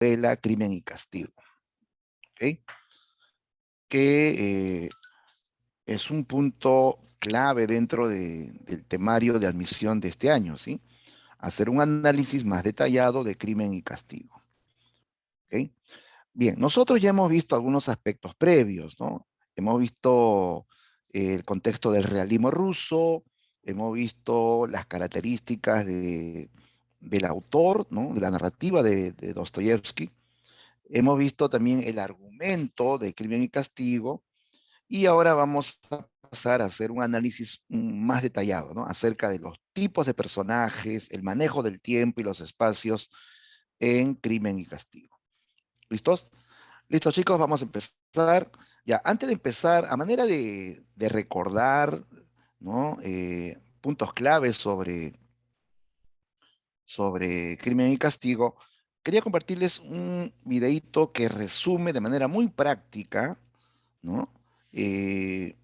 novela Crimen y Castigo, ¿ok? Que es un punto clave dentro del temario de admisión de este año, ¿sí? Hacer un análisis más detallado de Crimen y Castigo, ¿ok? Bien, nosotros ya hemos visto algunos aspectos previos, ¿no? Hemos visto el contexto del realismo ruso, hemos visto las características del autor, ¿no? De la narrativa de Dostoyevsky. Hemos visto también el argumento de Crimen y Castigo, y ahora vamos a pasar a hacer un análisis más detallado, ¿no? Acerca de los tipos de personajes, el manejo del tiempo y los espacios en Crimen y Castigo. ¿Listos? Listo, chicos, vamos a empezar. Ya, antes de empezar, a manera de recordar, ¿no? Puntos claves sobre Crimen y Castigo, quería compartirles un videíto que resume de manera muy práctica, ¿no? Eh,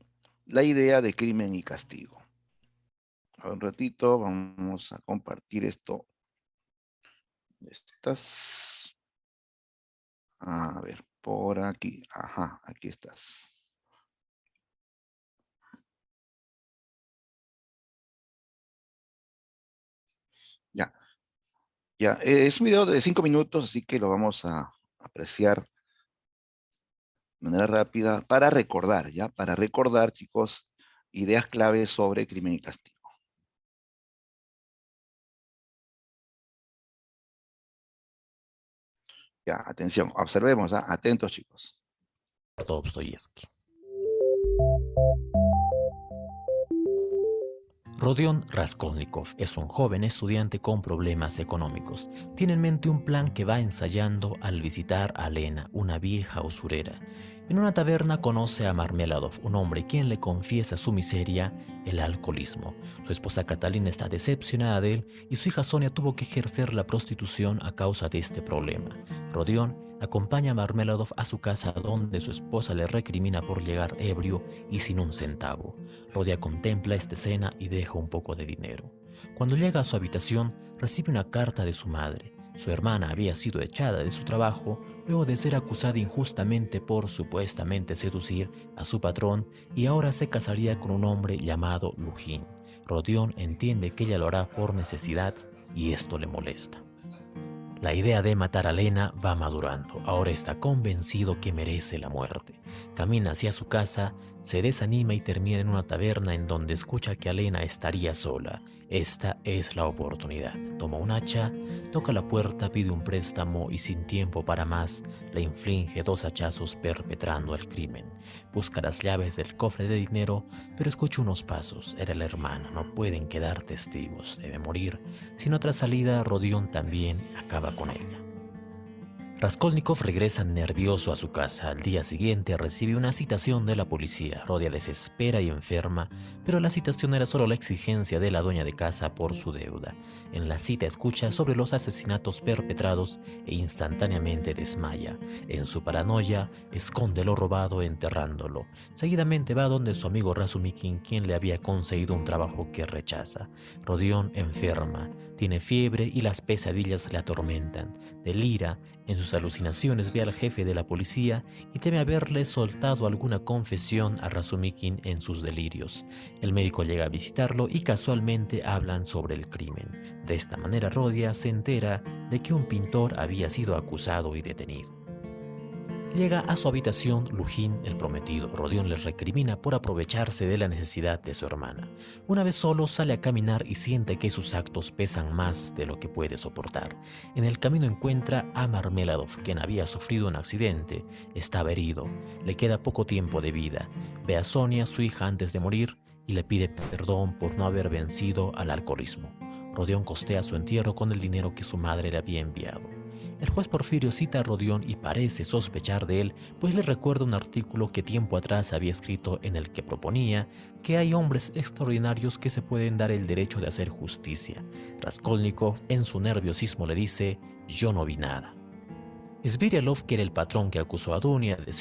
la idea de Crimen y Castigo. A un ratito vamos a compartir esto. Estás, a ver, por aquí. Ajá, aquí estás. Ya, ya. Es un video de 5 minutos, así que lo vamos a apreciar de manera rápida para recordar, ¿ya? Para recordar, chicos, ideas claves sobre Crimen y Castigo. Ya, atención, observemos, ¿ah? Atentos, chicos. Dostoyevsky. Rodion Raskolnikov es un joven estudiante con problemas económicos. Tiene en mente un plan que va ensayando al visitar a Lena, una vieja usurera. En una taberna conoce a Marmeladov, un hombre quien le confiesa su miseria, el alcoholismo. Su esposa Catalina está decepcionada de él y su hija Sonia tuvo que ejercer la prostitución a causa de este problema. Rodion acompaña a Marmeladov a su casa donde su esposa le recrimina por llegar ebrio y sin un centavo. Rodia contempla esta escena y deja un poco de dinero. Cuando llega a su habitación, recibe una carta de su madre. Su hermana había sido echada de su trabajo luego de ser acusada injustamente por supuestamente seducir a su patrón y ahora se casaría con un hombre llamado Lujin. Rodion entiende que ella lo hará por necesidad y esto le molesta. La idea de matar a Lena va madurando. Ahora está convencido que merece la muerte. Camina hacia su casa, se desanima y termina en una taberna en donde escucha que Lena estaría sola. Esta es la oportunidad. Toma un hacha, toca la puerta, pide un préstamo y sin tiempo para más, le inflige 2 hachazos perpetrando el crimen. Busca las llaves del cofre de dinero, pero escucha unos pasos. Era la hermana, no pueden quedar testigos, debe morir. Sin otra salida, Rodion también acaba con ella. Raskolnikov regresa nervioso a su casa. Al día siguiente recibe una citación de la policía. Rodia desespera y enferma, pero la citación era solo la exigencia de la dueña de casa por su deuda. En la cita escucha sobre los asesinatos perpetrados e instantáneamente desmaya. En su paranoia, esconde lo robado enterrándolo. Seguidamente va donde su amigo Razumikin, quien le había conseguido un trabajo que rechaza. Rodion enferma, tiene fiebre y las pesadillas le atormentan. Delira. En sus alucinaciones ve al jefe de la policía y teme haberle soltado alguna confesión a Razumikin en sus delirios. El médico llega a visitarlo y casualmente hablan sobre el crimen. De esta manera Rodia se entera de que un pintor había sido acusado y detenido. Llega a su habitación Lujin, el prometido. Rodion le recrimina por aprovecharse de la necesidad de su hermana. Una vez solo sale a caminar y siente que sus actos pesan más de lo que puede soportar. En el camino encuentra a Marmeladov, quien había sufrido un accidente. Estaba herido. Le queda poco tiempo de vida. Ve a Sonia, su hija, antes de morir y le pide perdón por no haber vencido al alcoholismo. Rodion costea su entierro con el dinero que su madre le había enviado. El juez Porfirio cita a Rodion y parece sospechar de él, pues le recuerda un artículo que tiempo atrás había escrito en el que proponía que hay hombres extraordinarios que se pueden dar el derecho de hacer justicia. Raskolnikov, en su nerviosismo, le dice: «Yo no vi nada». Svirilov, que era el patrón que acusó a Dunia de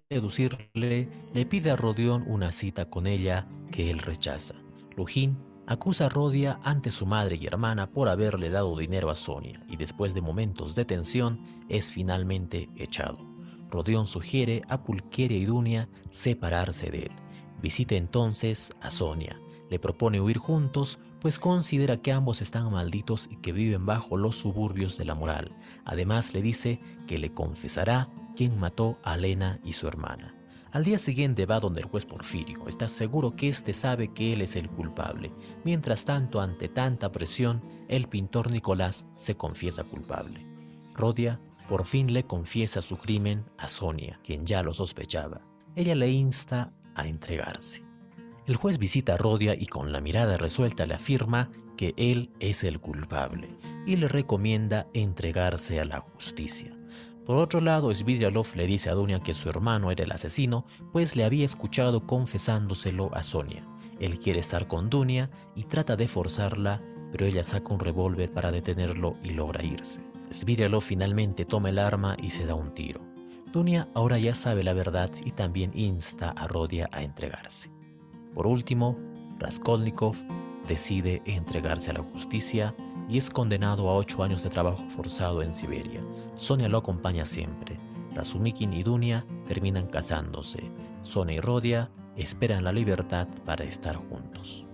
seducirle, le pide a Rodion una cita con ella que él rechaza. Lujin Acusa a Rodia ante su madre y hermana por haberle dado dinero a Sonia y después de momentos de tensión es finalmente echado. Rodión sugiere a Pulqueria y Dunia separarse de él. Visita entonces a Sonia. Le propone huir juntos, pues considera que ambos están malditos y que viven bajo los suburbios de la moral. Además le dice que le confesará quién mató a Lena y su hermana. Al día siguiente va donde el juez Porfirio. Está seguro que éste sabe que él es el culpable. Mientras tanto, ante tanta presión, el pintor Nicolás se confiesa culpable. Rodia por fin le confiesa su crimen a Sonia, quien ya lo sospechaba. Ella le insta a entregarse. El juez visita a Rodia y con la mirada resuelta le afirma que él es el culpable y le recomienda entregarse a la justicia. Por otro lado, Svidriailov le dice a Dunia que su hermano era el asesino, pues le había escuchado confesándoselo a Sonia. Él quiere estar con Dunia y trata de forzarla, pero ella saca un revólver para detenerlo y logra irse. Svidriailov finalmente toma el arma y se da un tiro. Dunia ahora ya sabe la verdad y también insta a Rodia a entregarse. Por último, Raskolnikov decide entregarse a la justicia y es condenado a 8 años de trabajo forzado en Siberia. Sonia lo acompaña siempre. Razumikin y Dunia terminan casándose. Sonia y Rodia esperan la libertad para estar juntos.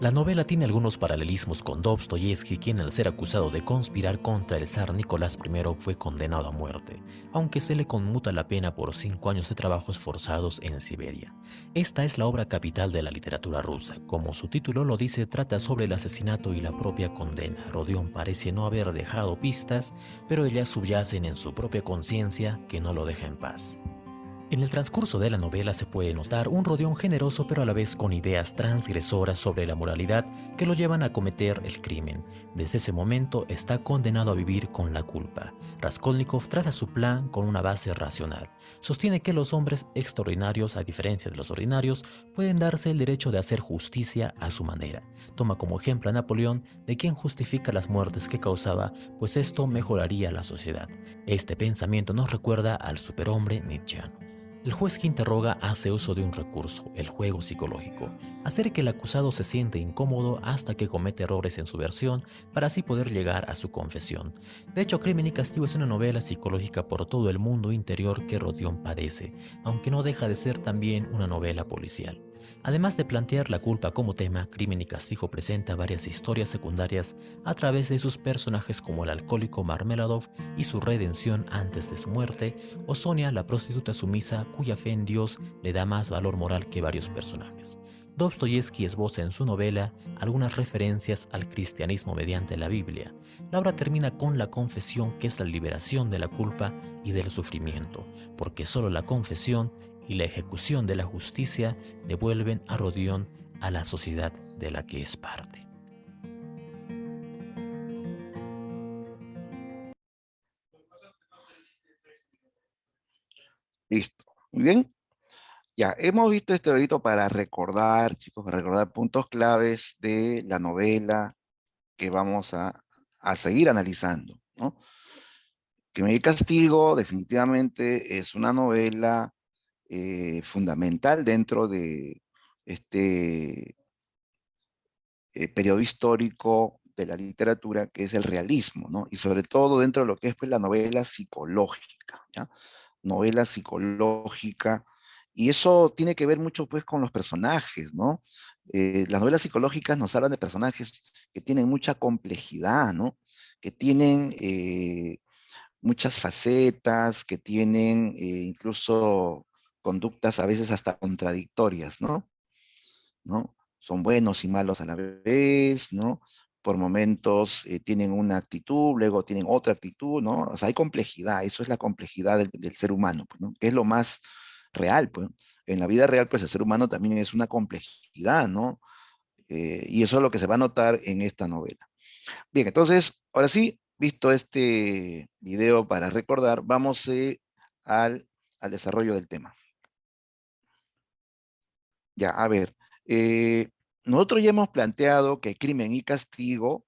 La novela tiene algunos paralelismos con Dostoyevsky, quien al ser acusado de conspirar contra el zar Nicolás I fue condenado a muerte, aunque se le conmuta la pena por 5 años de trabajos forzados en Siberia. Esta es la obra capital de la literatura rusa. Como su título lo dice, trata sobre el asesinato y la propia condena. Rodión parece no haber dejado pistas, pero ellas subyacen en su propia conciencia que no lo deja en paz. En el transcurso de la novela se puede notar un Rodión generoso pero a la vez con ideas transgresoras sobre la moralidad que lo llevan a cometer el crimen. Desde ese momento está condenado a vivir con la culpa. Raskolnikov traza su plan con una base racional. Sostiene que los hombres extraordinarios, a diferencia de los ordinarios, pueden darse el derecho de hacer justicia a su manera. Toma como ejemplo a Napoleón, de quien justifica las muertes que causaba, pues esto mejoraría la sociedad. Este pensamiento nos recuerda al superhombre nietzscheano. El juez que interroga hace uso de un recurso, el juego psicológico, hacer que el acusado se siente incómodo hasta que comete errores en su versión para así poder llegar a su confesión. De hecho, Crimen y Castigo es una novela psicológica por todo el mundo interior que Rodión padece, aunque no deja de ser también una novela policial. Además de plantear la culpa como tema, Crimen y Castigo presenta varias historias secundarias a través de sus personajes como el alcohólico Marmeladov y su redención antes de su muerte, o Sonia, la prostituta sumisa cuya fe en Dios le da más valor moral que varios personajes. Dostoyevsky esboza en su novela algunas referencias al cristianismo mediante la Biblia. La obra termina con la confesión, que es la liberación de la culpa y del sufrimiento, porque solo la confesión y la ejecución de la justicia devuelven a Rodión a la sociedad de la que es parte. Listo. Muy bien. Ya, hemos visto este videito para recordar, chicos, para recordar puntos claves de la novela que vamos a seguir analizando, ¿no? Crimen y Castigo definitivamente es una novela fundamental dentro de este periodo histórico de la literatura, que es el realismo, ¿no? Y sobre todo dentro de lo que es pues, la novela psicológica, ¿ya? Novela psicológica, y eso tiene que ver mucho pues con los personajes, ¿no? Las novelas psicológicas nos hablan de personajes que tienen mucha complejidad, ¿no? Que tienen muchas facetas, que tienen incluso conductas a veces hasta contradictorias, ¿no? ¿No? Son buenos y malos a la vez, ¿no? Por momentos tienen una actitud, luego tienen otra actitud, ¿no? O sea, hay complejidad, eso es la complejidad del ser humano, pues, ¿no? Que es lo más real, pues. En la vida real, pues el ser humano también es una complejidad, ¿no? Y eso es lo que se va a notar en esta novela. Bien, entonces, ahora sí, visto este video para recordar, vamos al desarrollo del tema. Ya, a ver, eh, nosotros ya hemos planteado que Crimen y Castigo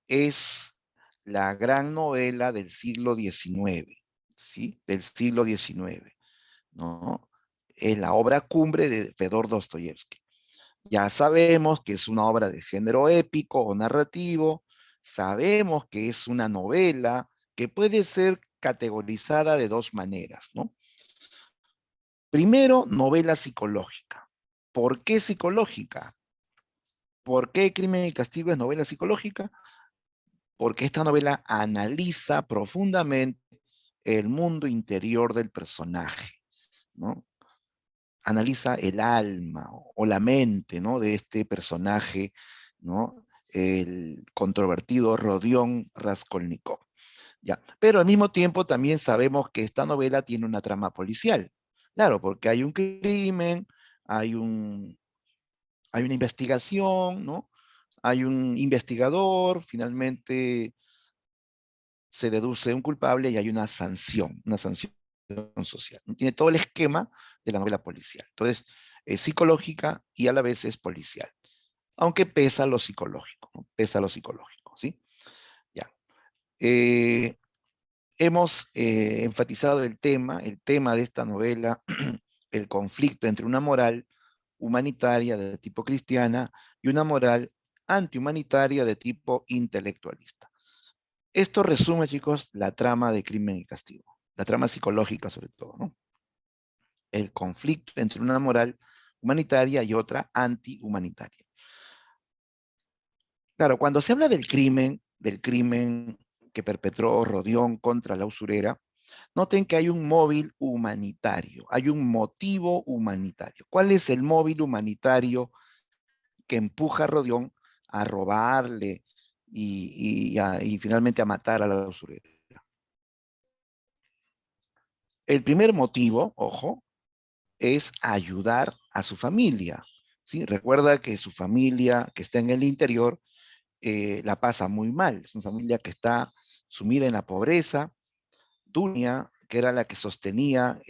es la gran novela del siglo XIX, ¿sí? Del siglo XIX, ¿no? Es la obra cumbre de Fedor Dostoyevsky. Ya sabemos que es una obra de género épico o narrativo, sabemos que es una novela que puede ser categorizada de dos maneras, ¿no? Primero, novela psicológica. ¿Por qué psicológica? ¿Por qué Crimen y Castigo es novela psicológica? Porque esta novela analiza profundamente el mundo interior del personaje, ¿no? Analiza el alma o la mente, ¿no? De este personaje, ¿no? El controvertido Rodión Raskolnikov. Ya. Pero al mismo tiempo también sabemos que esta novela tiene una trama policial. Claro, porque hay un crimen, hay un, hay una investigación, ¿no? Hay un investigador, finalmente se deduce un culpable y hay una sanción social. Tiene todo el esquema de la novela policial. Entonces, es psicológica y a la vez es policial. Aunque pesa lo psicológico, ¿no? Pesa lo psicológico, ¿sí? Ya. Eh, hemos enfatizado el tema de esta novela, el conflicto entre una moral humanitaria de tipo cristiana y una moral antihumanitaria de tipo intelectualista. Esto resume, chicos, la trama de Crimen y Castigo, la trama psicológica sobre todo, ¿no? El conflicto entre una moral humanitaria y otra antihumanitaria. Claro, cuando se habla del crimen que perpetró Rodión contra la usurera, noten que hay un móvil humanitario, hay un motivo humanitario. ¿Cuál es el móvil humanitario que empuja a Rodión a robarle y finalmente a matar a la usurera? El primer motivo, ojo, es ayudar a su familia. ¿Sí? Recuerda que su familia que está en el interior la pasa muy mal. Es una familia que está sumida en la pobreza. Dunia, que era la que sostenía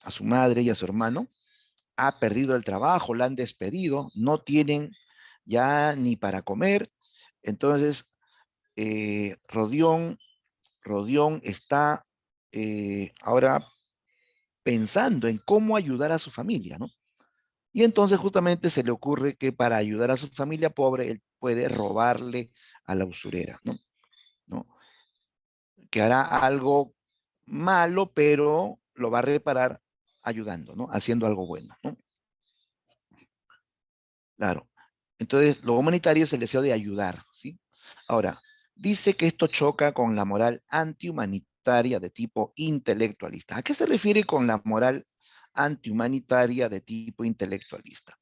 a su madre y a su hermano, ha perdido el trabajo, la han despedido, no tienen ya ni para comer. Entonces, Rodión está ahora pensando en cómo ayudar a su familia, ¿no? Y entonces justamente se le ocurre que para ayudar a su familia pobre, él puede robarle a la usurera, ¿no? ¿No? Que hará algo malo, pero lo va a reparar ayudando, ¿no? Haciendo algo bueno, ¿no? Claro. Entonces, lo humanitario es el deseo de ayudar, ¿sí? Ahora, dice que esto choca con la moral antihumanitaria de tipo intelectualista. ¿A qué se refiere con la moral antihumanitaria de tipo intelectualista?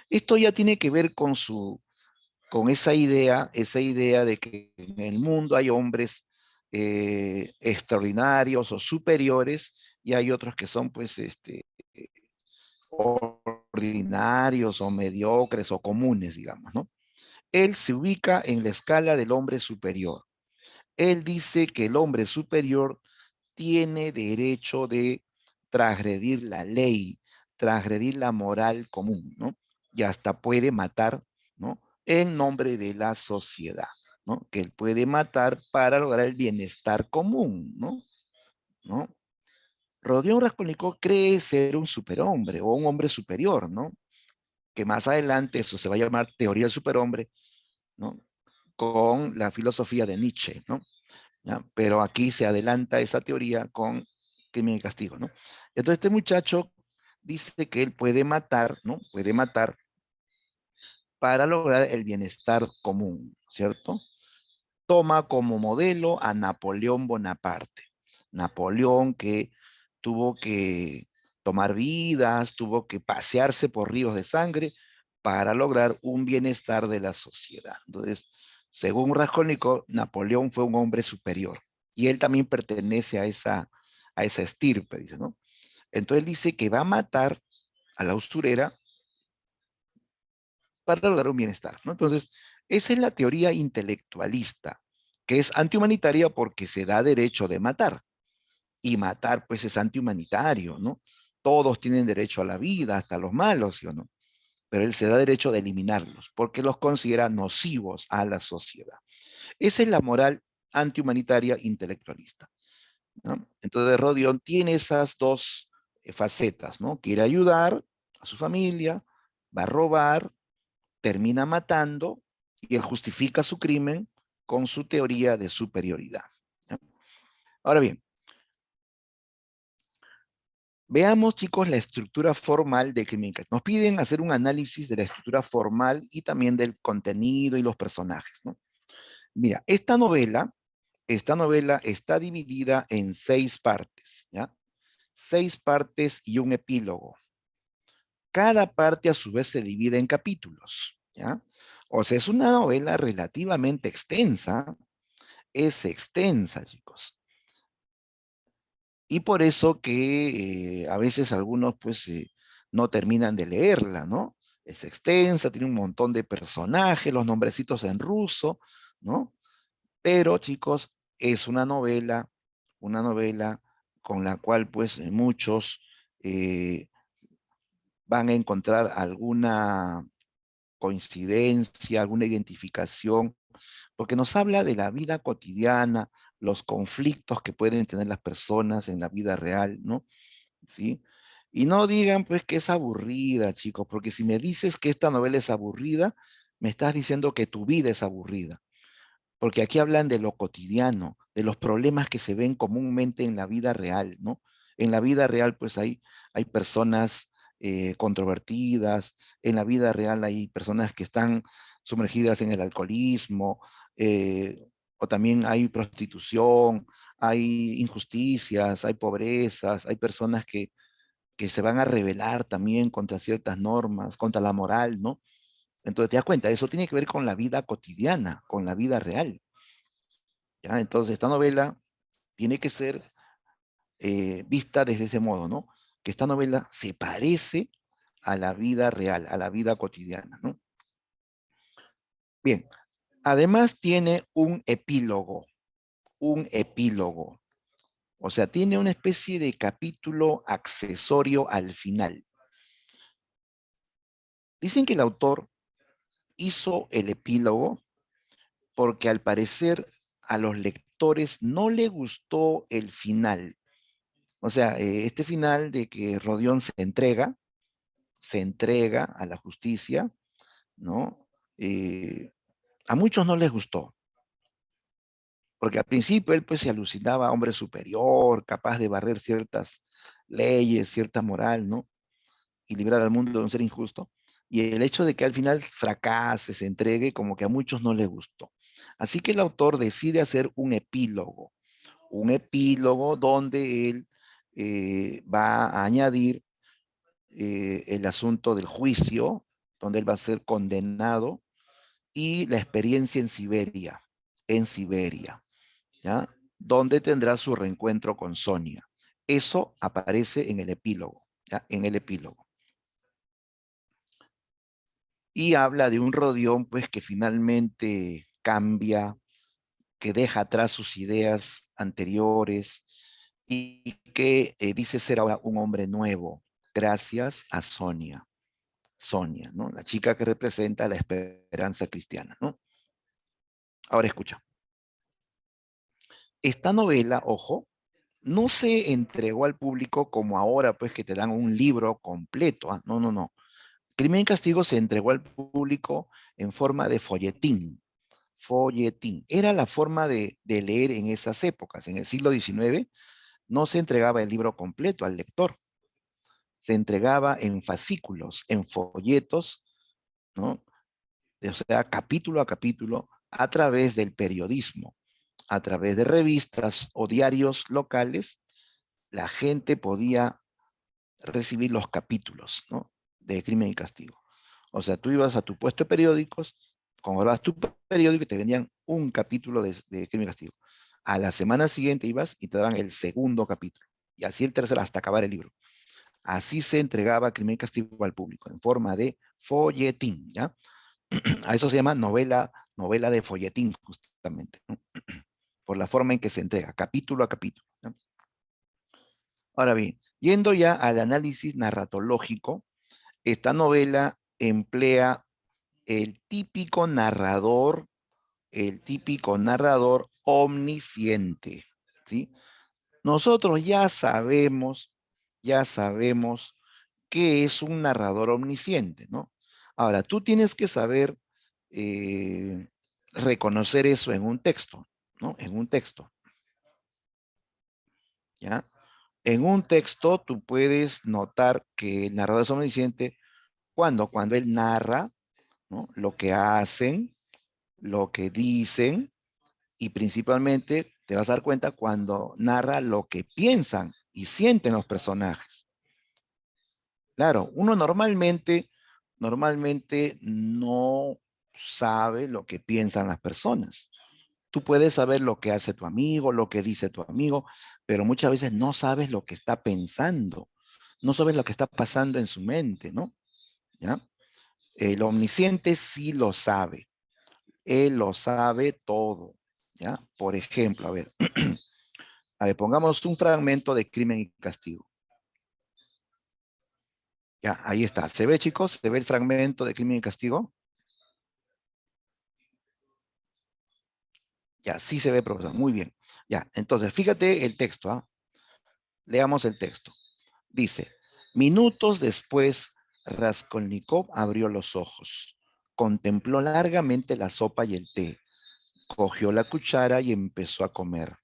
Esto ya tiene que ver con esa idea de que en el mundo hay hombres extraordinarios o superiores y hay otros que son pues ordinarios o mediocres o comunes, digamos, ¿no? Él se ubica en la escala del hombre superior. Él dice que el hombre superior tiene derecho de transgredir la ley, transgredir la moral común, ¿no? Y hasta puede matar, ¿no? En nombre de la sociedad, ¿no? Que él puede matar para lograr el bienestar común, ¿no? ¿No? Rodion Raskolnikov cree ser un superhombre o un hombre superior, ¿no? Que más adelante eso se va a llamar teoría del superhombre, ¿no? Con la filosofía de Nietzsche, ¿no? ¿Ya? Pero aquí se adelanta esa teoría con Crimen y Castigo, ¿no? Entonces este muchacho dice que él puede matar, ¿no? Puede matar para lograr el bienestar común, ¿cierto? Toma como modelo a Napoleón Bonaparte. Napoleón que tuvo que tomar vidas, tuvo que pasearse por ríos de sangre para lograr un bienestar de la sociedad. Entonces, según Raskolnikov, Napoleón fue un hombre superior y él también pertenece a esa estirpe, dice, ¿no? Entonces dice que va a matar a la usurera para lograr un bienestar, ¿no? Entonces, esa es la teoría intelectualista, que es antihumanitaria porque se da derecho de matar. Y matar, pues, es antihumanitario, ¿no? Todos tienen derecho a la vida, hasta los malos, ¿sí o no? Pero él se da derecho de eliminarlos, porque los considera nocivos a la sociedad. Esa es la moral antihumanitaria intelectualista, ¿no? Entonces, Rodion tiene esas dos facetas, ¿no? Quiere ayudar a su familia, va a robar, termina matando y él justifica su crimen con su teoría de superioridad. ¿Ya? Ahora bien, veamos, chicos, la estructura formal de Crimen y Castigo. Nos piden hacer un análisis de la estructura formal y también del contenido y los personajes, ¿no? Mira, esta novela está dividida en 6 partes, ¿ya? 6 partes y un epílogo. Cada parte a su vez se divide en capítulos, ¿ya? O sea, es una novela relativamente extensa, es extensa, chicos. Y por eso que a veces algunos pues no terminan de leerla, ¿no? Es extensa, tiene un montón de personajes, los nombrecitos en ruso, ¿no? Pero chicos, es una novela con la cual pues muchos eh, van a encontrar alguna coincidencia, alguna identificación, porque nos habla de la vida cotidiana, los conflictos que pueden tener las personas en la vida real, ¿no? ¿Sí? Y no digan pues que es aburrida, chicos, porque si me dices que esta novela es aburrida, me estás diciendo que tu vida es aburrida, porque aquí hablan de lo cotidiano, de los problemas que se ven comúnmente en la vida real, ¿no? En la vida real pues hay personas controvertidas, en la vida real hay personas que están sumergidas en el alcoholismo, o también hay prostitución, hay injusticias, hay pobrezas, hay personas que se van a rebelar también contra ciertas normas, contra la moral, ¿no? Entonces te das cuenta, eso tiene que ver con la vida cotidiana, con la vida real, ¿ya? Entonces esta novela tiene que ser vista desde ese modo, ¿no? Que esta novela se parece a la vida real, a la vida cotidiana, ¿no? Bien, además tiene un epílogo, o sea, tiene una especie de capítulo accesorio al final. Dicen que el autor hizo el epílogo porque al parecer a los lectores no le gustó el final. O sea, este final de que Rodión se entrega a la justicia, ¿no? A muchos no les gustó, porque al principio él pues se alucinaba hombre superior, capaz de barrer ciertas leyes, cierta moral, ¿no? Y librar al mundo de un ser injusto. Y el hecho de que al final fracase, se entregue, como que a muchos no les gustó. Así que el autor decide hacer un epílogo donde él va a añadir el asunto del juicio, donde él va a ser condenado, y la experiencia en Siberia, ¿ya? Donde tendrá su reencuentro con Sonia. Eso aparece en el epílogo, ¿ya? En el epílogo. Y habla de un Rodión, pues, que finalmente cambia, que deja atrás sus ideas anteriores y que dice ser ahora un hombre nuevo, gracias a Sonia. Sonia, ¿no? La chica que representa la esperanza cristiana, ¿no? Ahora escucha. Esta novela, ojo, no se entregó al público como ahora, pues que te dan un libro completo. ¿Ah? No, no, no. Crimen y Castigo se entregó al público en forma de folletín. Folletín. Era la forma de leer en esas épocas. En el siglo XIX no se entregaba el libro completo al lector. Se entregaba en fascículos, en folletos, ¿no? O sea, capítulo a capítulo, a través del periodismo, a través de revistas o diarios locales, la gente podía recibir los capítulos, ¿no? De Crimen y Castigo. O sea, tú ibas a tu puesto de periódicos, comprabas tu periódico y te vendían un capítulo de Crimen y Castigo. A la semana siguiente ibas y te daban el segundo capítulo. Y así el tercero hasta acabar el libro. Así se entregaba Crimen y Castigo al público, en forma de folletín, ¿ya? A eso se llama novela de folletín, justamente, ¿no? Por la forma en que se entrega, capítulo a capítulo, ¿no? Ahora bien, yendo ya al análisis narratológico, esta novela emplea el típico narrador, el típico narrador omnisciente, ¿sí? Nosotros ya sabemos qué es un narrador omnisciente, ¿no? Ahora, tú tienes que saber reconocer eso en un texto, ¿no? En un texto, ¿ya? En un texto tú puedes notar que el narrador es omnisciente cuando él narra, ¿no? Lo que hacen, lo que dicen, y principalmente te vas a dar cuenta cuando narra lo que piensan y sienten los personajes. Claro, uno normalmente no sabe lo que piensan las personas. Tú puedes saber lo que hace tu amigo, lo que dice tu amigo, pero muchas veces no sabes lo que está pensando, no sabes lo que está pasando en su mente, ¿no? ¿Ya? El omnisciente sí lo sabe, él lo sabe todo, ¿ya? Por ejemplo, a ver, pongamos un fragmento de Crimen y Castigo. Ya, ahí está. ¿Se ve, chicos? ¿Se ve el fragmento de Crimen y Castigo? Ya, sí se ve, profesor. Muy bien. Ya, entonces, fíjate el texto, ¿ah? Leamos el texto. Dice, minutos después, Raskolnikov abrió los ojos, contempló largamente la sopa y el té, cogió la cuchara y empezó a comer.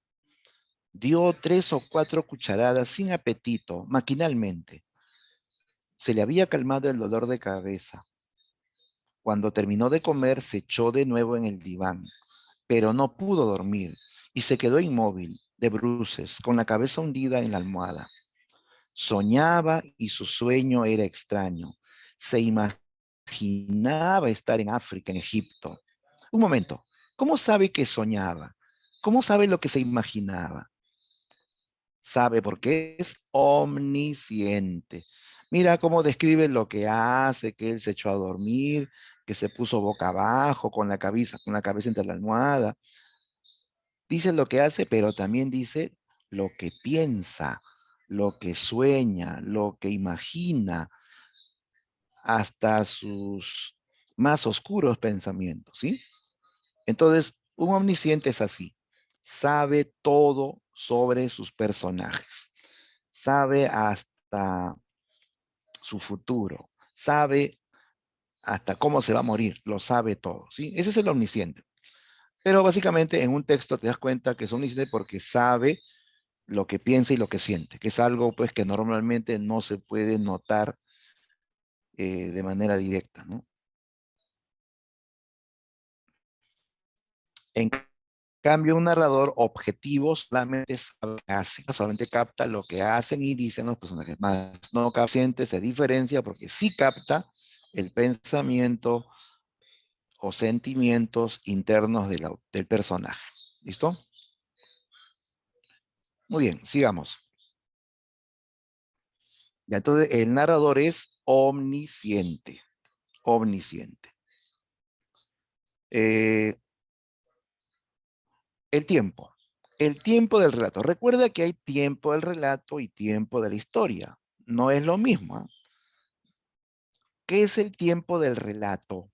Dio 3 o 4 cucharadas sin apetito, maquinalmente. Se le había calmado el dolor de cabeza. Cuando terminó de comer, se echó de nuevo en el diván, pero no pudo dormir y se quedó inmóvil, de bruces, con la cabeza hundida en la almohada. Soñaba y su sueño era extraño. Se imaginaba estar en África, en Egipto. Un momento, ¿cómo sabe que soñaba? ¿Cómo sabe lo que se imaginaba? Sabe porque es omnisciente. Mira cómo describe lo que hace, que él se echó a dormir, que se puso boca abajo, con la cabeza entre la almohada. Dice lo que hace, pero también dice lo que piensa, lo que sueña, lo que imagina, hasta sus más oscuros pensamientos, ¿sí? Entonces, un omnisciente es así, sabe todo sobre sus personajes, sabe hasta su futuro, sabe hasta cómo se va a morir, lo sabe todo, ¿sí? Ese es el omnisciente. Pero básicamente en un texto te das cuenta que es omnisciente porque sabe lo que piensa y lo que siente, que es algo pues que normalmente no se puede notar de manera directa, ¿no? En cambio, un narrador objetivo solamente sabe lo que hace, solamente capta lo que hacen y dicen los personajes, más no consciente se diferencia porque sí capta el pensamiento o sentimientos internos del personaje. ¿Listo? Muy bien, sigamos. Ya, entonces, el narrador es omnisciente, omnisciente. Eh, el tiempo. El tiempo del relato. Recuerda que hay tiempo del relato y tiempo de la historia. No es lo mismo, ¿eh? ¿Qué es el tiempo del relato?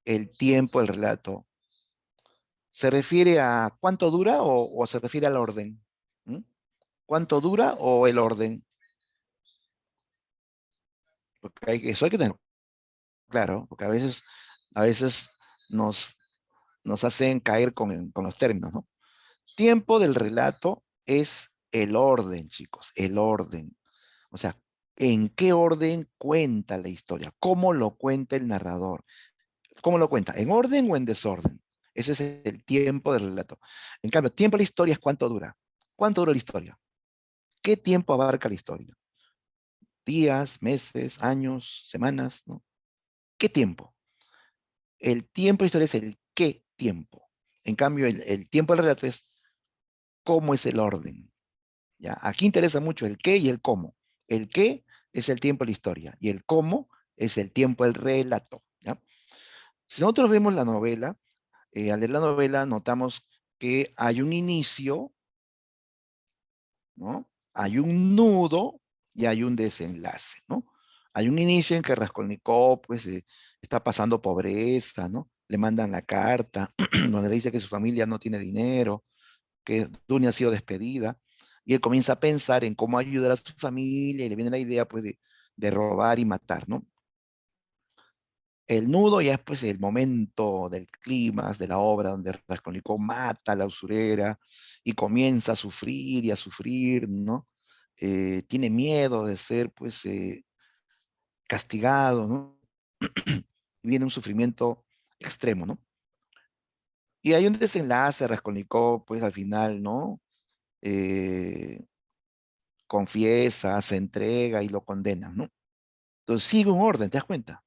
El tiempo del relato. ¿Se refiere a cuánto dura o se refiere al orden? ¿Mm? ¿Cuánto dura o el orden? Porque eso hay que tener claro, porque a veces nos, nos hacen caer con los términos, ¿no? Tiempo del relato es el orden, chicos, el orden. O sea, ¿en qué orden cuenta la historia? ¿Cómo lo cuenta el narrador? ¿Cómo lo cuenta? ¿En orden o en desorden? Ese es el tiempo del relato. En cambio, tiempo de la historia es cuánto dura. ¿Cuánto dura la historia? ¿Qué tiempo abarca la historia? ¿Días, meses, años, semanas? ¿No? ¿Qué tiempo? El tiempo de la historia es el qué tiempo. En cambio, el tiempo del relato es cómo es el orden. ¿Ya? Aquí interesa mucho el qué y el cómo. El qué es el tiempo de la historia y el cómo es el tiempo del relato. ¿Ya? Si nosotros vemos la novela, al leer la novela notamos que hay un inicio, ¿no? Hay un nudo y hay un desenlace, ¿no? Hay un inicio en que Raskolnikov pues, está pasando pobreza, ¿no? Le mandan la carta donde le dice que su familia no tiene dinero, que Dunia ha sido despedida, y él comienza a pensar en cómo ayudar a su familia y le viene la idea pues de robar y matar, ¿no? El nudo ya es pues el momento del clímax de la obra donde Raskolnikov mata a la usurera y comienza a sufrir y a sufrir, ¿no? Tiene miedo de ser pues castigado, ¿no? Y viene un sufrimiento extremo, ¿no? Y hay un desenlace, Raskolnikov pues al final, ¿no? Eh, Confiesa, se entrega y lo condenan, ¿no? Entonces sigue un orden, ¿te das cuenta?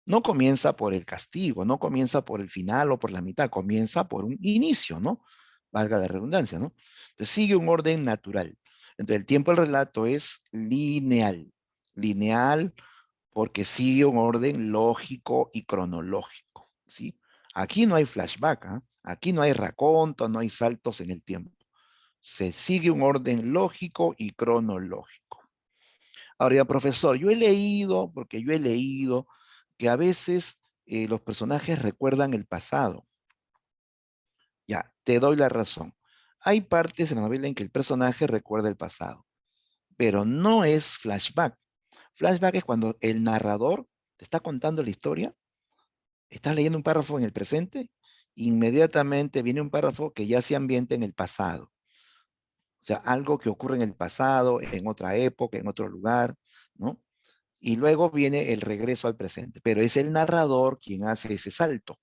No comienza por el castigo, no comienza por el final o por la mitad, comienza por un inicio, ¿no? Valga la redundancia, ¿no? Entonces sigue un orden natural. Entonces el tiempo del relato es lineal, lineal porque sigue un orden lógico y cronológico, ¿sí? Aquí no hay flashback, ¿ah? Aquí no hay raconto, no hay saltos en el tiempo. Se sigue un orden lógico y cronológico. Ahora, ya, profesor, yo he leído, porque yo he leído que a veces los personajes recuerdan el pasado. Ya, te doy la razón. Hay partes en la novela en que el personaje recuerda el pasado, pero no es flashback. Flashback es cuando el narrador te está contando la historia, estás leyendo un párrafo en el presente, inmediatamente viene un párrafo que ya se ambienta en el pasado. O sea, algo que ocurre en el pasado, en otra época, en otro lugar, ¿no? Y luego viene el regreso al presente, pero es el narrador quien hace ese salto.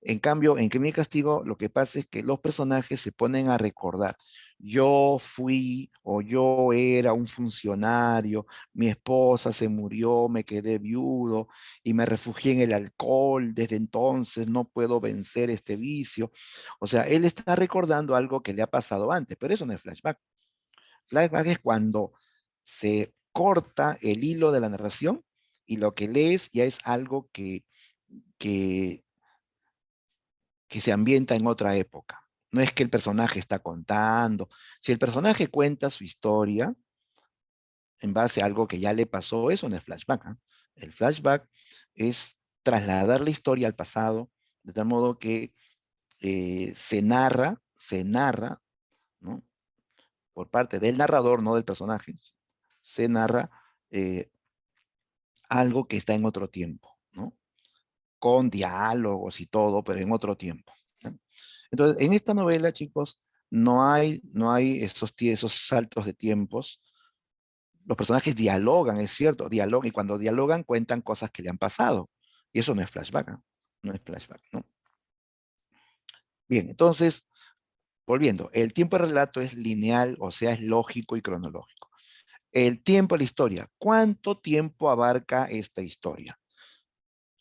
En cambio, en Crimen y Castigo, lo que pasa es que los personajes se ponen a recordar. Yo fui o yo era un funcionario, mi esposa se murió, me quedé viudo y me refugié en el alcohol. Desde entonces no puedo vencer este vicio. O sea, él está recordando algo que le ha pasado antes, pero eso no es flashback. Flashback es cuando se corta el hilo de la narración y lo que lees ya es algo que, que se ambienta en otra época. No es que el personaje está contando. Si el personaje cuenta su historia en base a algo que ya le pasó, eso no es flashback, ¿eh? El flashback es trasladar la historia al pasado, de tal modo que se narra, ¿no? Por parte del narrador, no del personaje, se narra eh, algo que está en otro tiempo, ¿no? Con diálogos y todo, pero en otro tiempo, ¿no? Entonces, en esta novela, chicos, no hay esos saltos de tiempos. Los personajes dialogan, es cierto, dialogan, y cuando dialogan cuentan cosas que le han pasado. Y eso no es flashback, ¿no? No es flashback, ¿no? Bien, entonces, volviendo, el tiempo de relato es lineal, o sea, es lógico y cronológico. El tiempo de la historia, ¿cuánto tiempo abarca esta historia?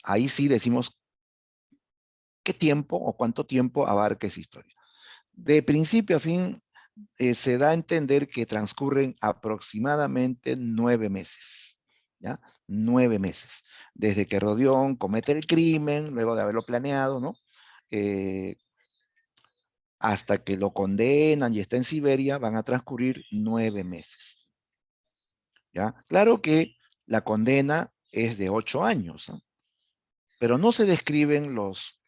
Ahí sí decimos qué tiempo o cuánto tiempo abarca esa historia. De principio a fin, se da a entender que transcurren aproximadamente 9 meses, ¿ya? 9 meses. Desde que Rodión comete el crimen, luego de haberlo planeado, ¿no? Eh, Hasta que lo condenan y está en Siberia, van a transcurrir 9 meses, ¿ya? Claro que la condena es de 8 años, ¿no? Pero no se describen los,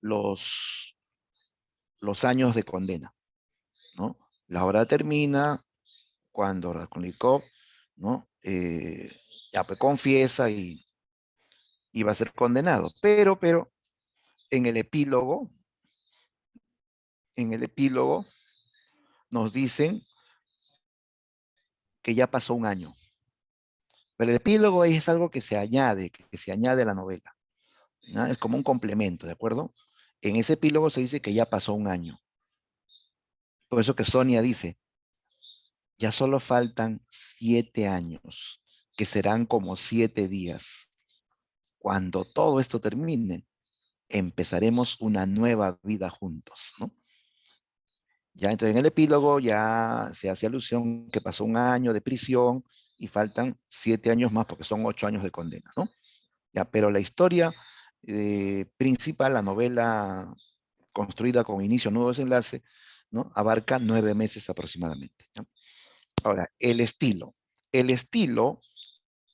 los años de condena, ¿no? La obra termina cuando Raskolnikov, ¿no? Ya pues confiesa y va a ser condenado. Pero, en el epílogo, en el epílogo nos dicen que ya pasó un año. Pero el epílogo es algo que se añade a la novela, ¿no? Es como un complemento, ¿de acuerdo? En ese epílogo se dice que ya pasó un año. Por eso que Sonia dice, ya solo faltan 7 años, que serán como 7 días. Cuando todo esto termine, empezaremos una nueva vida juntos, ¿no? Ya, entonces en el epílogo ya se hace alusión que pasó un año de prisión y faltan 7 años más porque son 8 años de condena, ¿no? Ya, pero la historia principal, la novela construida con inicio, nudo, desenlace, ¿no? Abarca 9 meses aproximadamente, ¿no? Ahora, el estilo. El estilo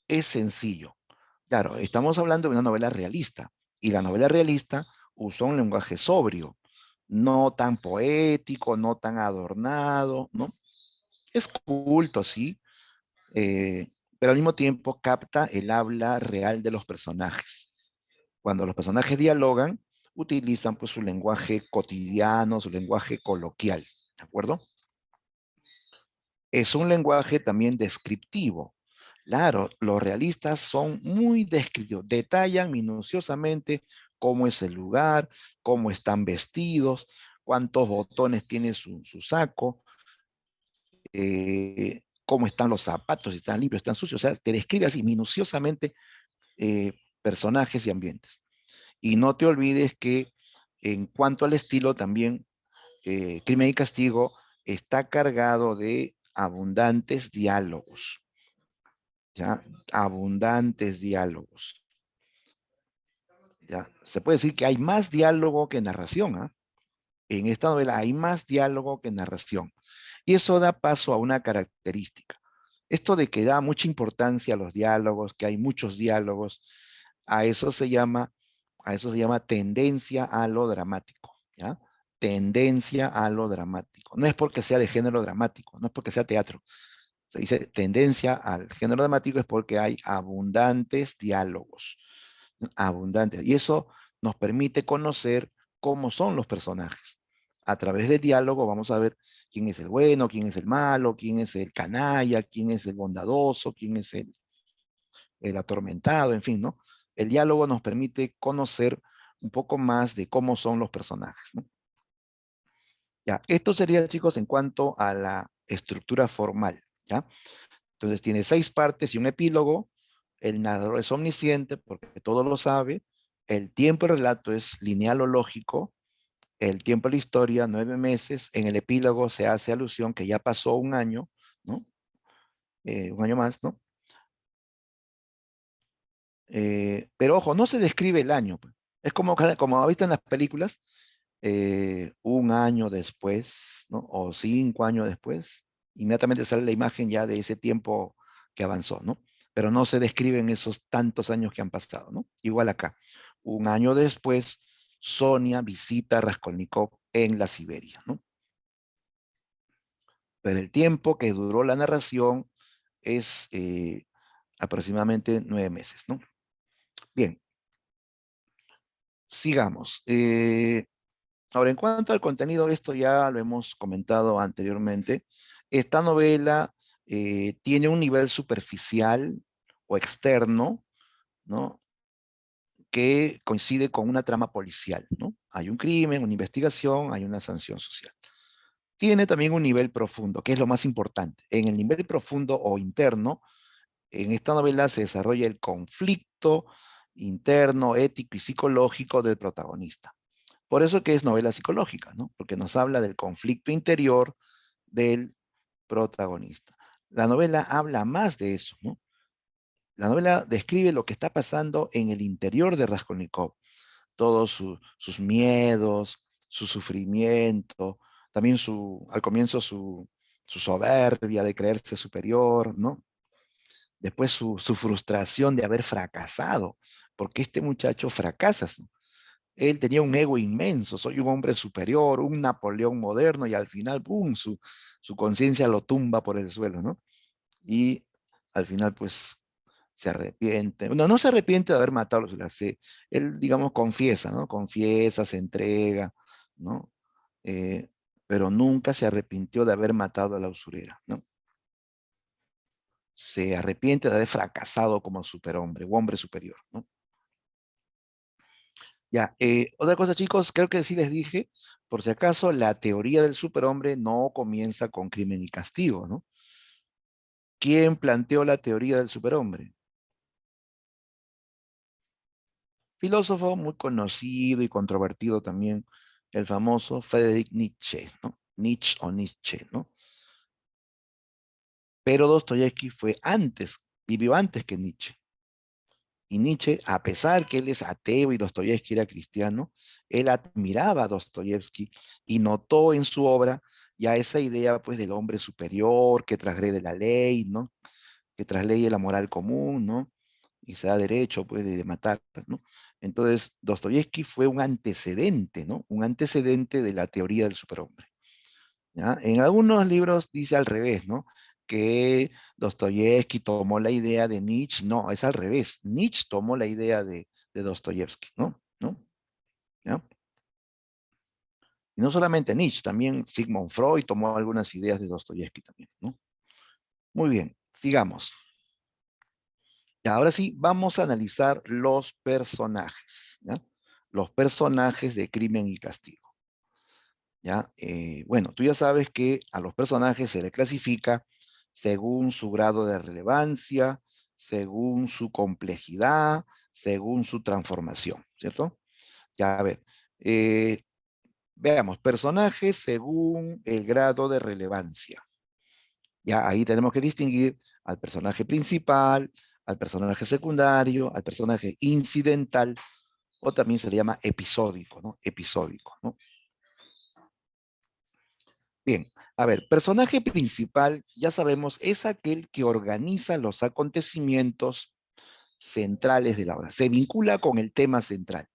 es sencillo. Claro, estamos hablando de una novela realista y la novela realista usa un lenguaje sobrio, no tan poético, no tan adornado, ¿no? Es culto, sí, pero al mismo tiempo capta el habla real de los personajes. Cuando los personajes dialogan, utilizan pues su lenguaje cotidiano, su lenguaje coloquial, ¿de acuerdo? Es un lenguaje también descriptivo. Claro, los realistas son muy descriptivos, detallan minuciosamente cómo es el lugar, cómo están vestidos, cuántos botones tiene su saco, cómo están los zapatos, si están limpios, están sucios. O sea, te describe así minuciosamente eh, personajes y ambientes. Y no te olvides que en cuanto al estilo también, Crimen y Castigo está cargado de abundantes diálogos, ¿ya? Abundantes diálogos, ¿ya? Se puede decir que hay más diálogo que narración, ¿ah? En esta novela hay más diálogo que narración. Y eso da paso a una característica. Esto de que da mucha importancia a los diálogos, que hay muchos diálogos, a eso se llama, a eso se llama tendencia a lo dramático, ¿ya? Tendencia a lo dramático. No es porque sea de género dramático, no es porque sea teatro. Se dice tendencia al género dramático es porque hay abundantes diálogos, abundantes. Y eso nos permite conocer cómo son los personajes. A través del diálogo vamos a ver quién es el bueno, quién es el malo, quién es el canalla, quién es el bondadoso, quién es el atormentado, en fin, ¿no? El diálogo nos permite conocer un poco más de cómo son los personajes, ¿no? Ya, esto sería, chicos, en cuanto a la estructura formal, ¿ya? Entonces tiene 6 partes y un epílogo. El narrador es omnisciente porque todo lo sabe. El tiempo del relato es lineal o lógico. El tiempo de la historia, 9 meses. En el epílogo se hace alusión que ya pasó un año, ¿no? Un año más, ¿no? Pero ojo, no se describe el año, pues. Es como ha visto en las películas, un año después, ¿no? O 5 años después, inmediatamente sale la imagen ya de ese tiempo que avanzó, ¿no? Pero no se describen esos tantos años que han pasado, ¿no? Igual acá. Un año después, Sonia visita a Raskolnikov en la Siberia, ¿no? Pero el tiempo que duró la narración es aproximadamente 9 meses, ¿no? Bien, sigamos. Ahora, en cuanto al contenido, esto ya lo hemos comentado anteriormente. Esta novela tiene un nivel superficial o externo, ¿no? Que coincide con una trama policial, ¿no? Hay un crimen, una investigación, hay una sanción social. Tiene también un nivel profundo, que es lo más importante. En el nivel profundo o interno, en esta novela se desarrolla el conflicto interno, ético y psicológico del protagonista. Por eso que es novela psicológica, ¿no? Porque nos habla del conflicto interior del protagonista. La novela habla más de eso, ¿no? La novela describe lo que está pasando en el interior de Raskolnikov, todos sus miedos, su sufrimiento, también al comienzo su soberbia de creerse superior, ¿no? Después su frustración de haber fracasado, porque este muchacho fracasa, ¿no? Él tenía un ego inmenso, soy un hombre superior, un Napoleón moderno, y al final, ¡pum!, su conciencia lo tumba por el suelo, ¿no? Y al final, pues, se arrepiente. No, no se arrepiente de haber matado a los Ulacé. Él, digamos, confiesa, ¿no? Confiesa, se entrega, ¿no? Eh, pero nunca se arrepintió de haber matado a la usurera, ¿no? Se arrepiente de haber fracasado como superhombre o hombre superior, ¿no? Ya, otra cosa, chicos, creo que sí les dije, por si acaso, la teoría del superhombre no comienza con Crimen y Castigo, ¿no? ¿Quién planteó la teoría del superhombre? Filósofo muy conocido y controvertido también, el famoso Friedrich Nietzsche, ¿no? Nietzsche o Nietzsche, ¿no? Pero Dostoyevsky fue antes, vivió antes que Nietzsche. Y Nietzsche, a pesar que él es ateo y Dostoyevsky era cristiano, él admiraba a Dostoyevsky y notó en su obra ya esa idea pues del hombre superior que transgrede la ley, ¿no? Que trasleye la moral común, ¿no? Y se da derecho pues de matar, ¿no? Entonces, Dostoyevsky fue un antecedente, ¿no? Un antecedente de la teoría del superhombre, ¿ya? En algunos libros dice al revés, ¿no? que Dostoyevsky tomó la idea de Nietzsche. No, es al revés. Nietzsche tomó la idea de Dostoyevsky, ¿no? ¿No? ¿Ya? Y no solamente Nietzsche, también Sigmund Freud tomó algunas ideas de Dostoyevsky también, ¿no? Muy bien, sigamos. Y ahora sí, vamos a analizar los personajes, ¿ya? Los personajes de Crimen y Castigo, ¿ya? Bueno, tú ya sabes que a los personajes se les clasifica según su grado de relevancia, según su complejidad, según su transformación, ¿cierto? Ya, a ver, eh, veamos, personajes según el grado de relevancia. Ya ahí tenemos que distinguir al personaje principal, al personaje secundario, al personaje incidental, o también se le llama episódico, ¿no? Episódico, ¿no? Bien, a ver, personaje principal, ya sabemos, es aquel que organiza los acontecimientos centrales de la obra, se vincula con el tema central,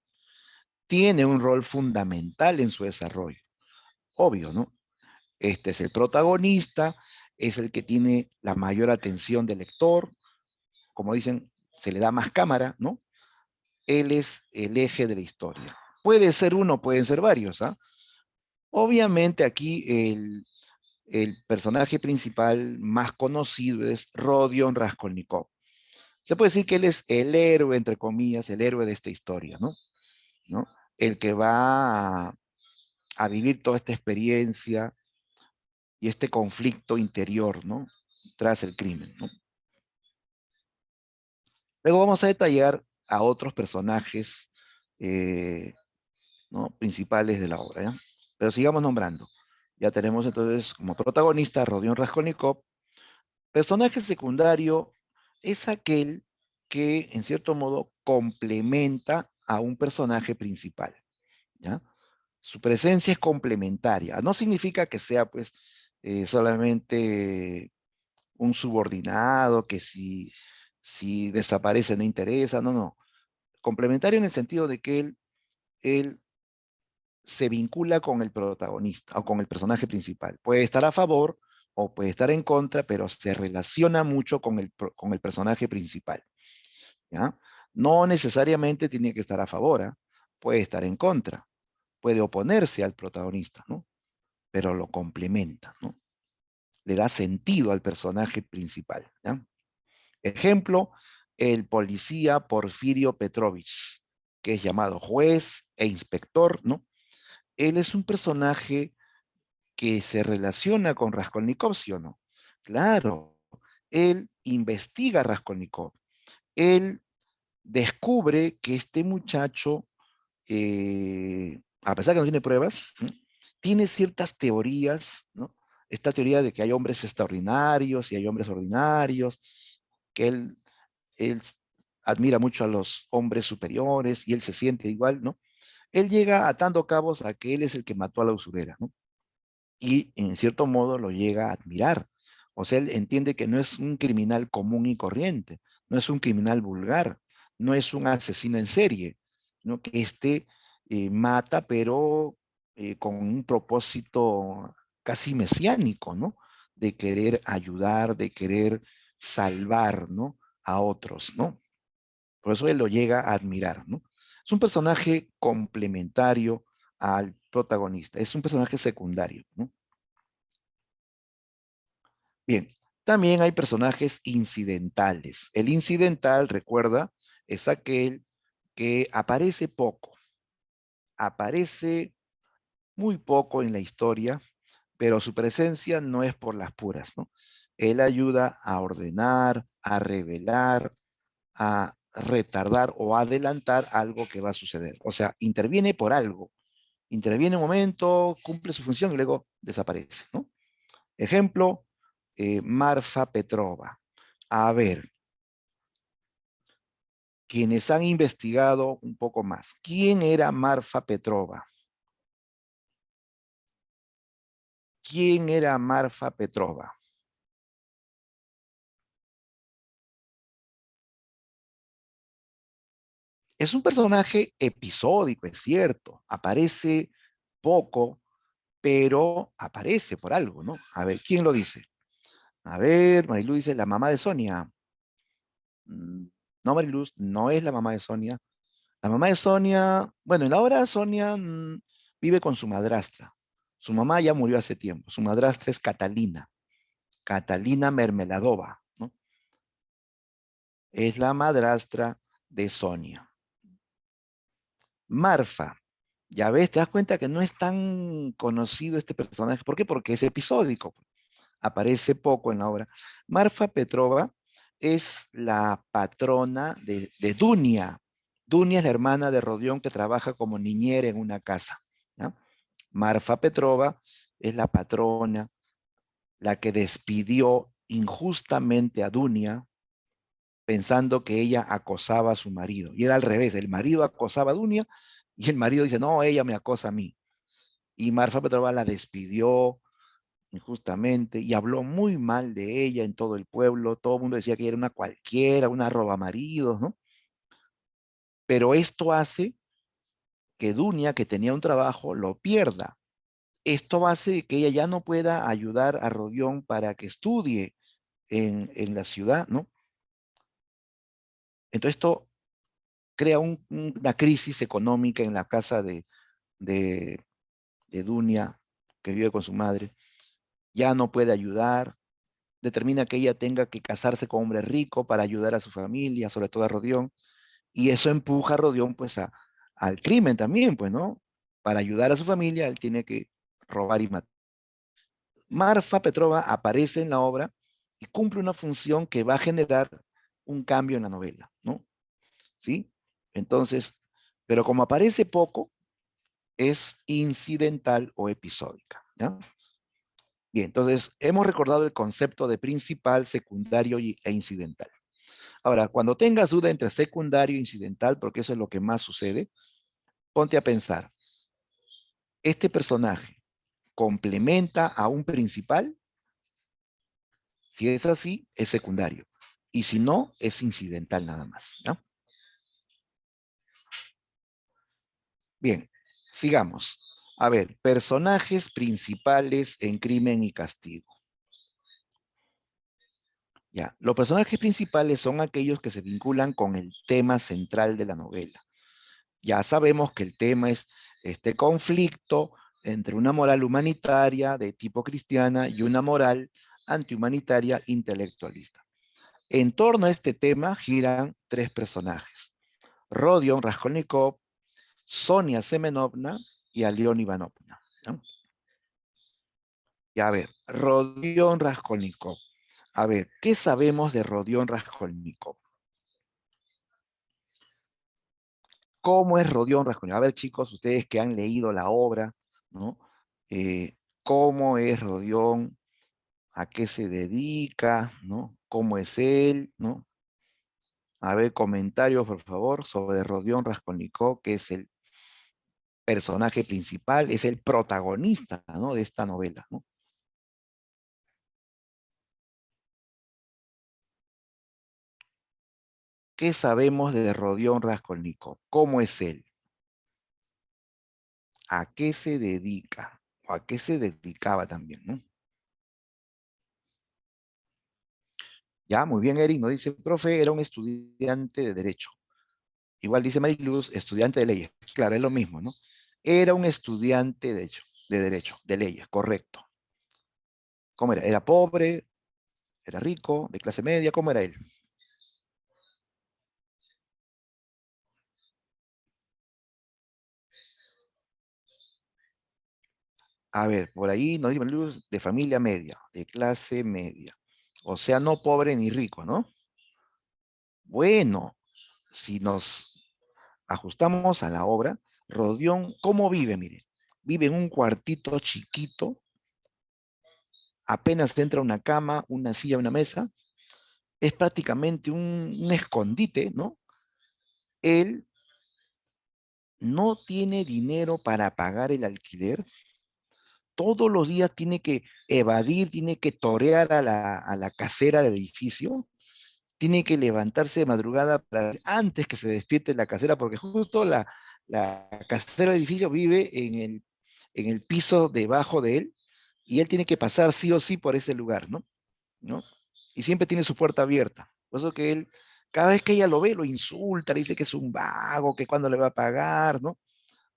tiene un rol fundamental en su desarrollo, obvio, ¿no? Este es el protagonista, es el que tiene la mayor atención del lector, como dicen, se le da más cámara, ¿no? Él es el eje de la historia. Puede ser uno, pueden ser varios, ¿ah? Obviamente aquí el personaje principal más conocido es Rodion Raskolnikov. Se puede decir que él es el héroe, entre comillas, el héroe de esta historia, ¿no? ¿No? El que va a vivir toda esta experiencia y este conflicto interior, ¿no? Tras el crimen, ¿no? Luego vamos a detallar a otros personajes, eh, ¿no? Principales de la obra, ¿ya? Pero sigamos nombrando. Ya tenemos entonces como protagonista a Rodion Raskolnikov. Personaje secundario es aquel que, en cierto modo, complementa a un personaje principal, ¿ya? Su presencia es complementaria. No significa que sea, pues, solamente un subordinado, que si desaparece no interesa, no, no. Complementario en el sentido de que él se vincula con el protagonista o con el personaje principal. Puede estar a favor o puede estar en contra, pero se relaciona mucho con el personaje principal, ¿ya? No necesariamente tiene que estar a favor, ¿eh? Puede estar en contra, puede oponerse al protagonista, ¿no? Pero lo complementa, ¿no? Le da sentido al personaje principal, ¿ya? Ejemplo, el policía Porfirio Petrovich, que es llamado juez e inspector, ¿no? Él es un personaje que se relaciona con Raskolnikov, ¿sí o no? Claro, él investiga a Raskolnikov, él descubre que este muchacho, a pesar que no tiene pruebas, ¿no? Tiene ciertas teorías, ¿no? Esta teoría de que hay hombres extraordinarios y hay hombres ordinarios, que él admira mucho a los hombres superiores y él se siente igual, ¿no? Él llega atando cabos a que él es el que mató a la usurera, ¿no? Y en cierto modo lo llega a admirar. O sea, él entiende que no es un criminal común y corriente, no es un criminal vulgar, no es un asesino en serie, ¿no? Que mata, pero con un propósito casi mesiánico, ¿no? De querer ayudar, de querer salvar, ¿no? A otros, ¿no? Por eso él lo llega a admirar, ¿no? Es un personaje complementario al protagonista, es un personaje secundario, ¿no? Bien, también hay personajes incidentales. El incidental, recuerda, es aquel que aparece muy poco en la historia, pero su presencia no es por las puras, ¿no? Él ayuda a ordenar, a revelar, a retardar o adelantar algo que va a suceder. O sea, interviene por algo. Interviene un momento, cumple su función y luego desaparece, ¿no? Ejemplo, Marfa Petrova. A ver, quienes han investigado un poco más. ¿Quién era Marfa Petrova? ¿Quién era Marfa Petrova? Es un personaje episódico, es cierto. Aparece poco, pero aparece por algo, ¿no? A ver, ¿quién lo dice? A ver, Mariluz dice, la mamá de Sonia. No, Mariluz, no es la mamá de Sonia. La mamá de Sonia, bueno, en la hora Sonia vive con su madrastra. Su mamá ya murió hace tiempo. Su madrastra es Catalina, Catalina Mermeladova, ¿no? Es la madrastra de Sonia. Marfa, ya ves, te das cuenta que no es tan conocido este personaje. ¿Por qué? Porque es episódico, aparece poco en la obra. Marfa Petrova es la patrona de Dunia. Dunia es la hermana de Rodión que trabaja como niñera en una casa, ¿no? Marfa Petrova es la patrona, la que despidió injustamente a Dunia pensando que ella acosaba a su marido. Y era al revés, el marido acosaba a Dunia y el marido dice, no, ella me acosa a mí. Y Marfa Petrova la despidió injustamente y habló muy mal de ella en todo el pueblo. Todo el mundo decía que ella era una cualquiera, una roba maridos, ¿no? Pero esto hace que Dunia, que tenía un trabajo, lo pierda. Esto hace que ella ya no pueda ayudar a Rodión para que estudie en la ciudad, ¿no? Entonces esto crea una crisis económica en la casa de, de Dunia, que vive con su madre. Ya no puede ayudar, determina que ella tenga que casarse con un hombre rico para ayudar a su familia, sobre todo a Rodión, y eso empuja a Rodión pues al crimen también, pues, ¿no? Para ayudar a su familia, él tiene que robar y matar. Marfa Petrova aparece en la obra y cumple una función que va a generar un cambio en la novela, ¿no? ¿Sí? Entonces, pero como aparece poco, es incidental o episódica, ¿ya? Bien, entonces hemos recordado el concepto de principal, secundario e incidental. Ahora, cuando tengas duda entre secundario e incidental, porque eso es lo que más sucede, ponte a pensar, ¿este personaje complementa a un principal? Si es así, es secundario. Y si no, es incidental nada más, ¿no? Bien, sigamos. A ver, personajes principales en Crimen y Castigo. Ya, los personajes principales son aquellos que se vinculan con el tema central de la novela. Ya sabemos que el tema es este conflicto entre una moral humanitaria de tipo cristiana y una moral antihumanitaria intelectualista. En torno a este tema giran tres personajes: Rodion Raskolnikov, Sonia Semenovna y Alión Ivanovna, ¿no? Y a ver, Rodion Raskolnikov. A ver, ¿qué sabemos de Rodion Raskolnikov? ¿Cómo es Rodion Raskolnikov? A ver, chicos, ustedes que han leído la obra, ¿no? ¿Cómo es Rodion? ¿A qué se dedica? ¿No? ¿Cómo es él? ¿No? A ver, comentarios, por favor, sobre Rodion Raskolnikov, que es el personaje principal, es el protagonista, ¿no? De esta novela, ¿no? ¿Qué sabemos de Rodion Raskolnikov? ¿Cómo es él? ¿A qué se dedica? ¿O a qué se dedicaba también, ¿no? Ya, muy bien, Eric, nos dice, profe, era un estudiante de Derecho. Igual dice Mariluz, estudiante de leyes. Claro, es lo mismo, ¿no? Era un estudiante de leyes, correcto. ¿Cómo era? ¿Era pobre? ¿Era rico? ¿De clase media? ¿Cómo era él? A ver, por ahí nos dice Mariluz, de familia media, de clase media. O sea, no pobre ni rico, ¿no? Bueno, si nos ajustamos a la obra, Rodión, ¿cómo vive? Mire, vive en un cuartito chiquito, apenas entra una cama, una silla, una mesa, es prácticamente un escondite, ¿no? Él no tiene dinero para pagar el alquiler, todos los días tiene que evadir, tiene que torear a la casera del edificio, tiene que levantarse de madrugada antes que se despierte la casera, porque justo la casera del edificio vive en el piso debajo de él, y él tiene que pasar sí o sí por ese lugar, ¿no? ¿no? Y siempre tiene su puerta abierta. Por eso que él, cada vez que ella lo ve, lo insulta, le dice que es un vago, que cuándo le va a pagar, ¿no?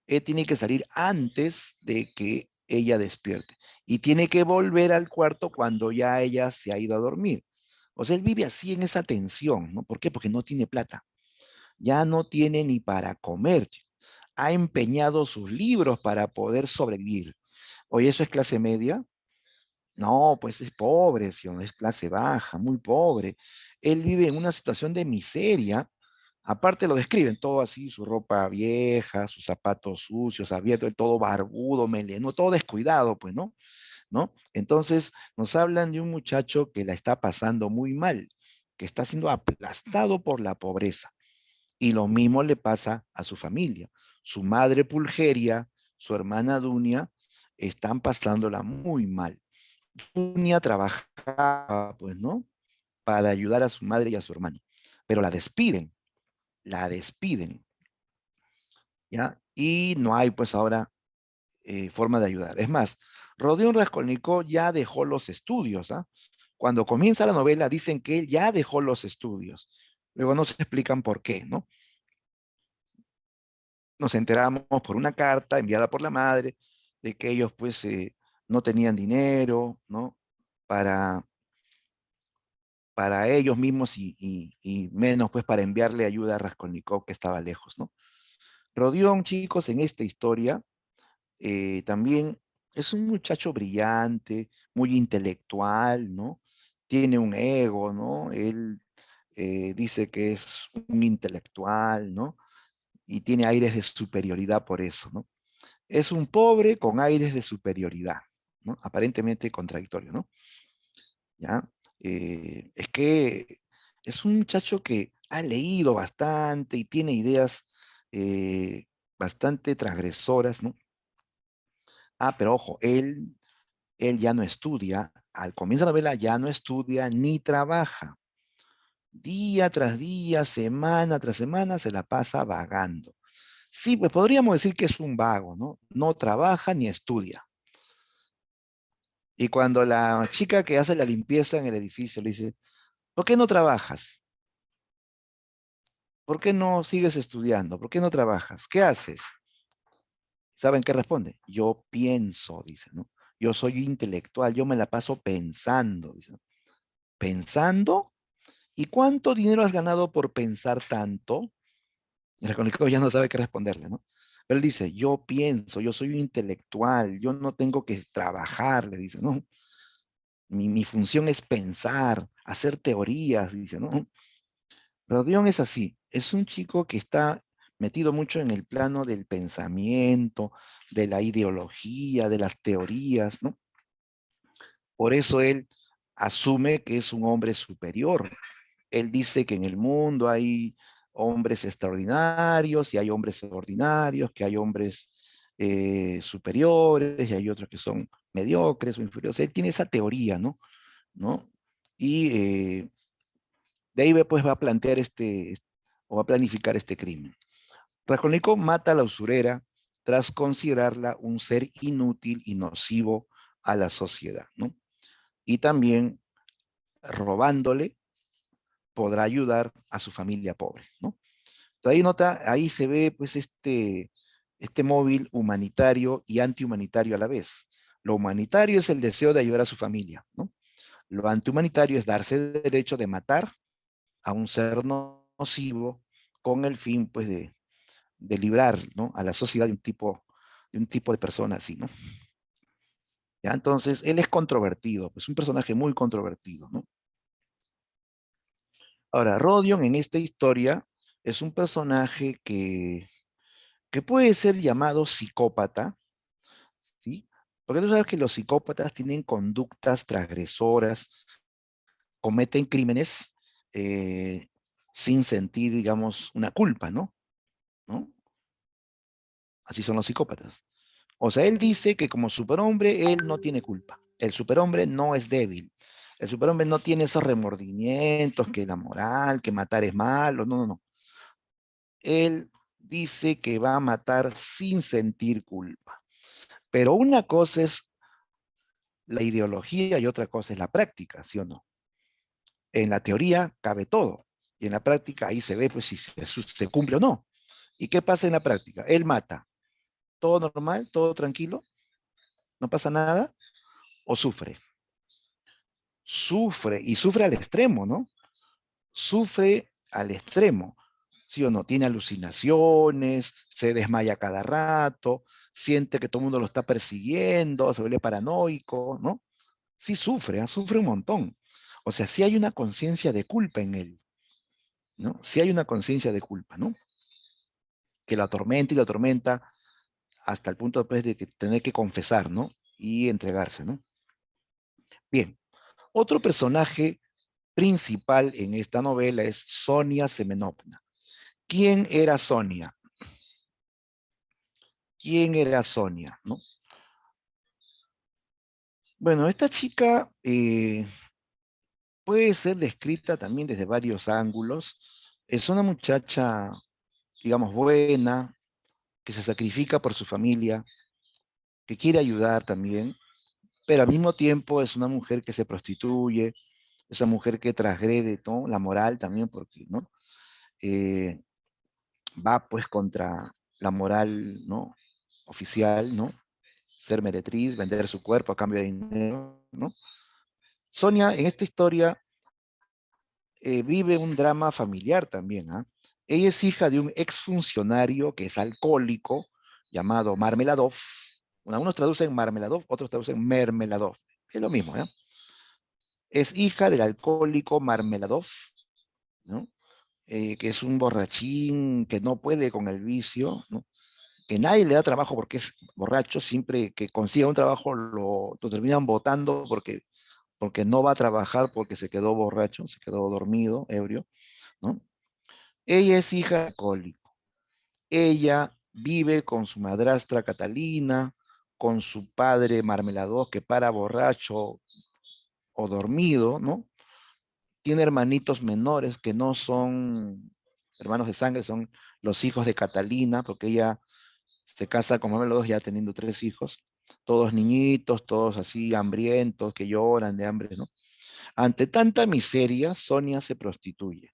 Él tiene que salir antes de que ella despierte. Y tiene que volver al cuarto cuando ya ella se ha ido a dormir. O sea, él vive así en esa tensión, ¿no? ¿Por qué? Porque no tiene plata. Ya no tiene ni para comer. Ha empeñado sus libros para poder sobrevivir. Oye, ¿eso es clase media? No, pues es pobre, ¿sí? Es clase baja, muy pobre. Él vive en una situación de miseria. Aparte lo describen todo así, su ropa vieja, sus zapatos sucios, abiertos, él todo barbudo, meleno, todo descuidado, pues, ¿no? ¿No? Entonces nos hablan de un muchacho que la está pasando muy mal, que está siendo aplastado por la pobreza. Y lo mismo le pasa a su familia. Su madre Pulgeria, su hermana Dunia, están pasándola muy mal. Dunia trabajaba, pues, ¿no? Para ayudar a su madre y a su hermano. Pero la despiden, ¿ya? Y no hay, pues, ahora forma de ayudar. Es más, Rodion Raskolnikov ya dejó los estudios, ¿ah? Cuando comienza la novela dicen que él ya dejó los estudios. Luego no se explican por qué, ¿no? Nos enteramos por una carta enviada por la madre de que ellos, pues, no tenían dinero, ¿no? Para, para ellos mismos y menos, pues, para enviarle ayuda a Raskolnikov que estaba lejos, ¿no? Rodion, chicos, en esta historia también es un muchacho brillante, muy intelectual, ¿no? Tiene un ego, ¿no? Él dice que es un intelectual, ¿no? Y tiene aires de superioridad por eso, ¿no? Es un pobre con aires de superioridad, ¿no? Aparentemente contradictorio, ¿no? ¿Ya? Es que es un muchacho que ha leído bastante y tiene ideas bastante transgresoras, ¿no? Ah, pero ojo, él ya no estudia, al comienzo de la novela ya no estudia ni trabaja. Día tras día, semana tras semana, se la pasa vagando. Sí, pues podríamos decir que es un vago, ¿no? No trabaja ni estudia. Y cuando la chica que hace la limpieza en el edificio le dice, ¿por qué no trabajas? ¿Por qué no sigues estudiando? ¿Por qué no trabajas? ¿Qué haces? ¿Saben qué responde? Yo pienso, dice, ¿no? Yo soy intelectual, yo me la paso pensando, dice. ¿Pensando? ¿Y cuánto dinero has ganado por pensar tanto? Y el Raskolnikov ya no sabe qué responderle, ¿no? Pero él dice, yo pienso, yo soy un intelectual, yo no tengo que trabajar, le dice, ¿no? Mi función es pensar, hacer teorías, dice, ¿no? Rodion es así, es un chico que está metido mucho en el plano del pensamiento, de la ideología, de las teorías, ¿no? Por eso él asume que es un hombre superior. Él dice que en el mundo hay hombres extraordinarios y hay hombres ordinarios, que hay hombres superiores y hay otros que son mediocres o inferiores. Él tiene esa teoría, ¿no? ¿No? Y de ahí pues va a plantear o va a planificar este crimen. Raskolnikov mata a la usurera tras considerarla un ser inútil y nocivo a la sociedad, ¿no? Y también robándole podrá ayudar a su familia pobre, ¿no? Entonces, ahí nota, ahí se ve pues este móvil humanitario y antihumanitario a la vez. Lo humanitario es el deseo de ayudar a su familia, ¿no? Lo antihumanitario es darse el derecho de matar a un ser nocivo con el fin pues de librar, ¿no? A la sociedad de un tipo de persona así, ¿no? ¿Ya? Entonces, él es controvertido, pues un personaje muy controvertido, ¿no? Ahora, Rodion en esta historia es un personaje que puede ser llamado psicópata, ¿sí? Porque tú sabes que los psicópatas tienen conductas transgresoras, cometen crímenes eh, sin sentir, digamos, una culpa, ¿no? ¿No? Así son los psicópatas. O sea, él dice que como superhombre, él no tiene culpa. El superhombre no es débil. El superhombre no tiene esos remordimientos, que la moral, que matar es malo. No, no, no. Él dice que va a matar sin sentir culpa. Pero una cosa es la ideología y otra cosa es la práctica, ¿sí o no? En la teoría cabe todo, y en la práctica ahí se ve pues si se cumple o no. ¿Y qué pasa en la práctica? Él mata. ¿Todo normal? ¿Todo tranquilo? ¿No pasa nada? ¿O sufre? Sufre, y sufre al extremo, ¿no? Sufre al extremo, ¿sí o no? Tiene alucinaciones, se desmaya cada rato, siente que todo el mundo lo está persiguiendo, se vuelve paranoico, ¿no? Sí sufre, ¿eh? Sufre un montón. O sea, sí hay una conciencia de culpa en él, ¿no? Sí hay una conciencia de culpa, ¿no? Que lo atormenta y lo atormenta hasta el punto después de que tener que confesar, ¿no? Y entregarse, ¿no? Bien, otro personaje principal en esta novela es Sonia Semenovna. ¿Quién era Sonia? ¿Quién era Sonia? ¿No? Bueno, esta chica puede ser descrita también desde varios ángulos. Es una muchacha, digamos, buena, que se sacrifica por su familia, que quiere ayudar también, pero al mismo tiempo es una mujer que se prostituye, es una mujer que transgrede, ¿no?, la moral también, porque, ¿no? Eh, va pues contra la moral, ¿no?, oficial, ¿no? Ser meretriz, vender su cuerpo a cambio de dinero, ¿no? Sonia en esta historia vive un drama familiar también, ¿ah? Ella es hija de un exfuncionario que es alcohólico llamado Marmeladov. Bueno, unos traducen Marmeladov, otros traducen Mermeladov. Es lo mismo, ¿eh? Es hija del alcohólico Marmeladov, ¿no? Que es un borrachín que no puede con el vicio, ¿no? Que nadie le da trabajo porque es borracho, siempre que consiga un trabajo lo terminan votando porque no va a trabajar porque se quedó borracho, se quedó dormido, ebrio, ¿no? Ella es hija de alcohólico. Ella vive con su madrastra Catalina, con su padre Marmelador, que para borracho o dormido, ¿no? Tiene hermanitos menores que no son hermanos de sangre, son los hijos de Catalina, porque ella se casa con Marmelador ya teniendo 3 hijos, todos niñitos, todos así hambrientos, que lloran de hambre, ¿no? Ante tanta miseria, Sonia se prostituye.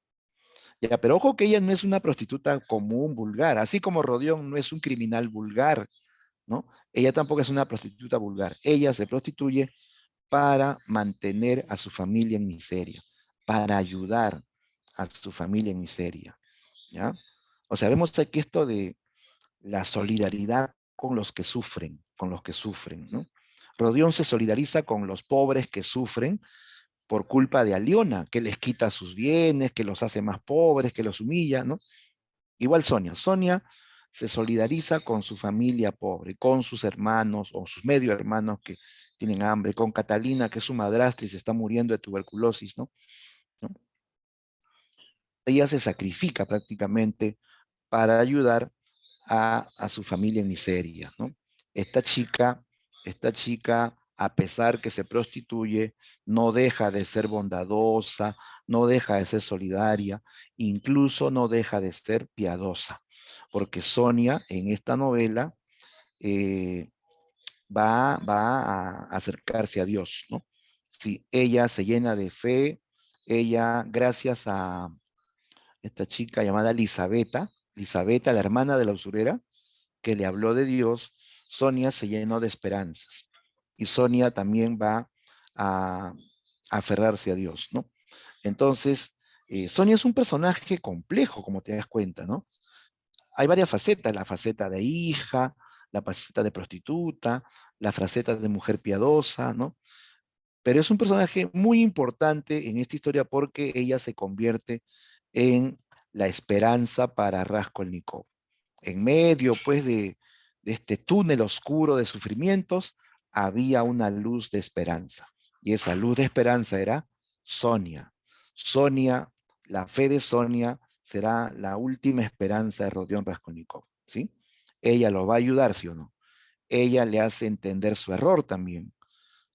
Ya, pero ojo que ella no es una prostituta común, vulgar, así como Rodión no es un criminal vulgar, ¿no? Ella tampoco es una prostituta vulgar. Ella se prostituye para mantener a su familia en miseria, para ayudar a su familia en miseria, ¿ya? O sea, vemos aquí esto de la solidaridad con los que sufren, ¿no? Rodión se solidariza con los pobres que sufren por culpa de Aliona, que les quita sus bienes, que los hace más pobres, que los humilla, ¿no? Igual Sonia. Sonia se solidariza con su familia pobre, con sus hermanos o sus medio hermanos que tienen hambre, con Catalina, que es su madrastra y se está muriendo de tuberculosis, ¿no? ¿No? Ella se sacrifica prácticamente para ayudar a su familia en miseria, ¿no? Esta chica, esta chica, a pesar que se prostituye, no deja de ser bondadosa, no deja de ser solidaria, incluso no deja de ser piadosa, porque Sonia en esta novela eh, va a acercarse a Dios, ¿no? Si ella se llena de fe, ella, gracias a esta chica llamada Elisabetta, la hermana de la usurera, que le habló de Dios, Sonia se llenó de esperanzas. Y Sonia también va a, a aferrarse a Dios, ¿no? Entonces, Sonia es un personaje complejo, como te das cuenta, ¿no? Hay varias facetas, la faceta de hija, la faceta de prostituta, la faceta de mujer piadosa, ¿no? Pero es un personaje muy importante en esta historia porque ella se convierte en la esperanza para Raskolnikov. En medio, pues, de este túnel oscuro de sufrimientos, había una luz de esperanza. Y esa luz de esperanza era Sonia. Sonia, la fe de Sonia será la última esperanza de Rodion Raskolnikov, ¿sí? Ella lo va a ayudar, ¿sí o no? Ella le hace entender su error también,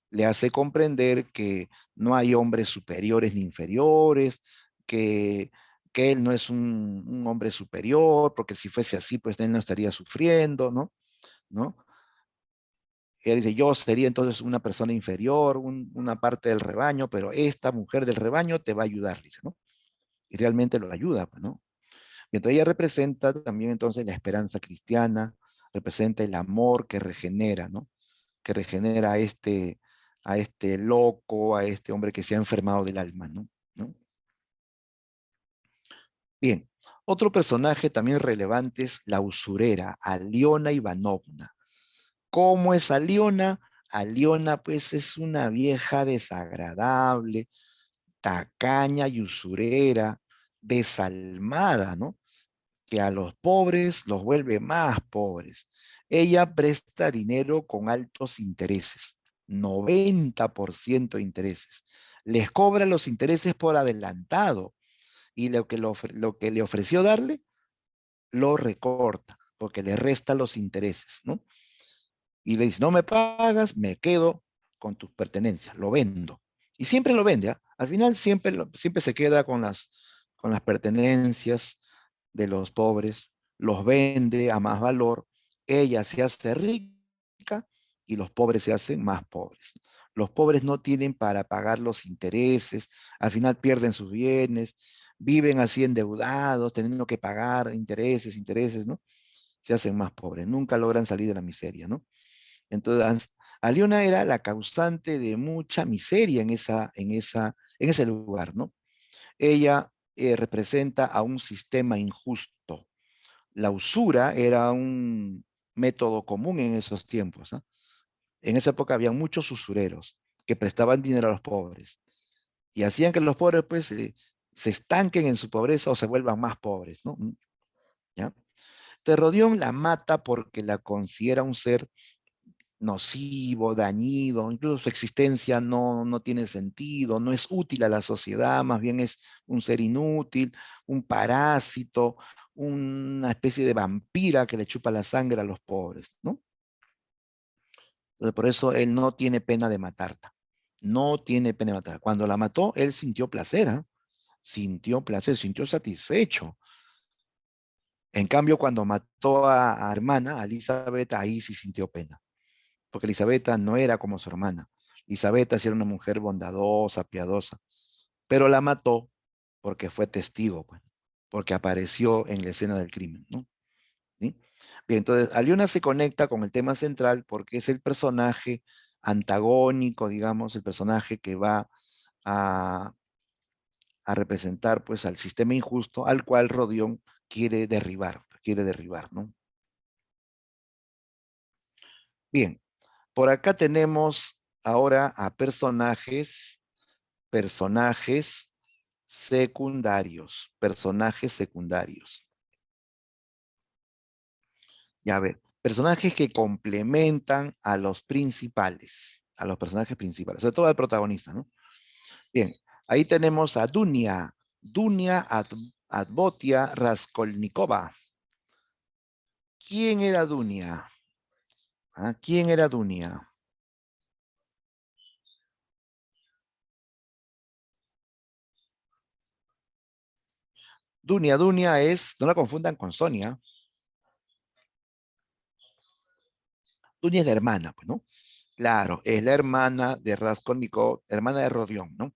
le hace comprender que no hay hombres superiores ni inferiores, que, que él no es un hombre superior, porque si fuese así, pues él no estaría sufriendo, ¿no? ¿No? Ella dice, yo sería entonces una persona inferior, una parte del rebaño, pero esta mujer del rebaño te va a ayudar, dice, ¿no? Y realmente lo ayuda, pues, ¿no? Y entonces ella representa también entonces la esperanza cristiana, representa el amor que regenera, ¿no? Que regenera a este loco, a este hombre que se ha enfermado del alma, ¿no? ¿No? Bien, otro personaje también relevante es la usurera, Aliona Ivanovna. ¿Cómo es Aliona? Aliona, pues, es una vieja desagradable, tacaña y usurera, desalmada, ¿no? Que a los pobres los vuelve más pobres. Ella presta dinero con altos intereses, 90% de intereses. Les cobra los intereses por adelantado y lo que le ofreció darle, lo recorta, porque le resta los intereses, ¿no? Y le dice, no me pagas, me quedo con tus pertenencias, lo vendo. Y siempre lo vende, ¿ah? Al final siempre, siempre se queda con las pertenencias de los pobres, los vende a más valor, ella se hace rica y los pobres se hacen más pobres. Los pobres no tienen para pagar los intereses, al final pierden sus bienes, viven así endeudados, teniendo que pagar intereses, intereses, ¿no? Se hacen más pobres, nunca logran salir de la miseria, ¿no? Entonces, Aliona era la causante de mucha miseria en ese lugar, ¿no? Ella representa a un sistema injusto. La usura era un método común en esos tiempos, ¿no? En esa época había muchos usureros que prestaban dinero a los pobres y hacían que los pobres pues se estanquen en su pobreza o se vuelvan más pobres, ¿no? ¿Ya? Entonces Rodión la mata porque la considera un ser nocivo, dañido, incluso su existencia no tiene sentido, no es útil a la sociedad, más bien es un ser inútil, un parásito, una especie de vampira que le chupa la sangre a los pobres, ¿no? Entonces, por eso él no tiene pena de matarla, no tiene pena de matarla. Cuando la mató, él sintió placer, ¿eh? Sintió placer, sintió satisfecho. En cambio, cuando mató a hermana, a Elizabeth, ahí sí sintió pena, porque Elisabetta no era como su hermana. Elisabetta sí era una mujer bondadosa, piadosa, pero la mató porque fue testigo, pues, porque apareció en la escena del crimen, ¿no? ¿Sí? Bien, entonces Aliona se conecta con el tema central porque es el personaje antagónico, digamos, el personaje que va a, a representar pues al sistema injusto al cual Rodión quiere derribar, ¿no? Bien, por acá tenemos ahora a personajes personajes secundarios. Ya ver, personajes que complementan a los personajes principales, sobre todo al protagonista, ¿no? Bien, ahí tenemos a Advotia Raskolnikova. ¿Quién era Dunia? ¿Ah? ¿Quién era Dunia? Dunia es, no la confundan con Sonia. Dunia es la hermana, pues, ¿no? Claro, es la hermana de Raskolnikov, hermana de Rodión, ¿no?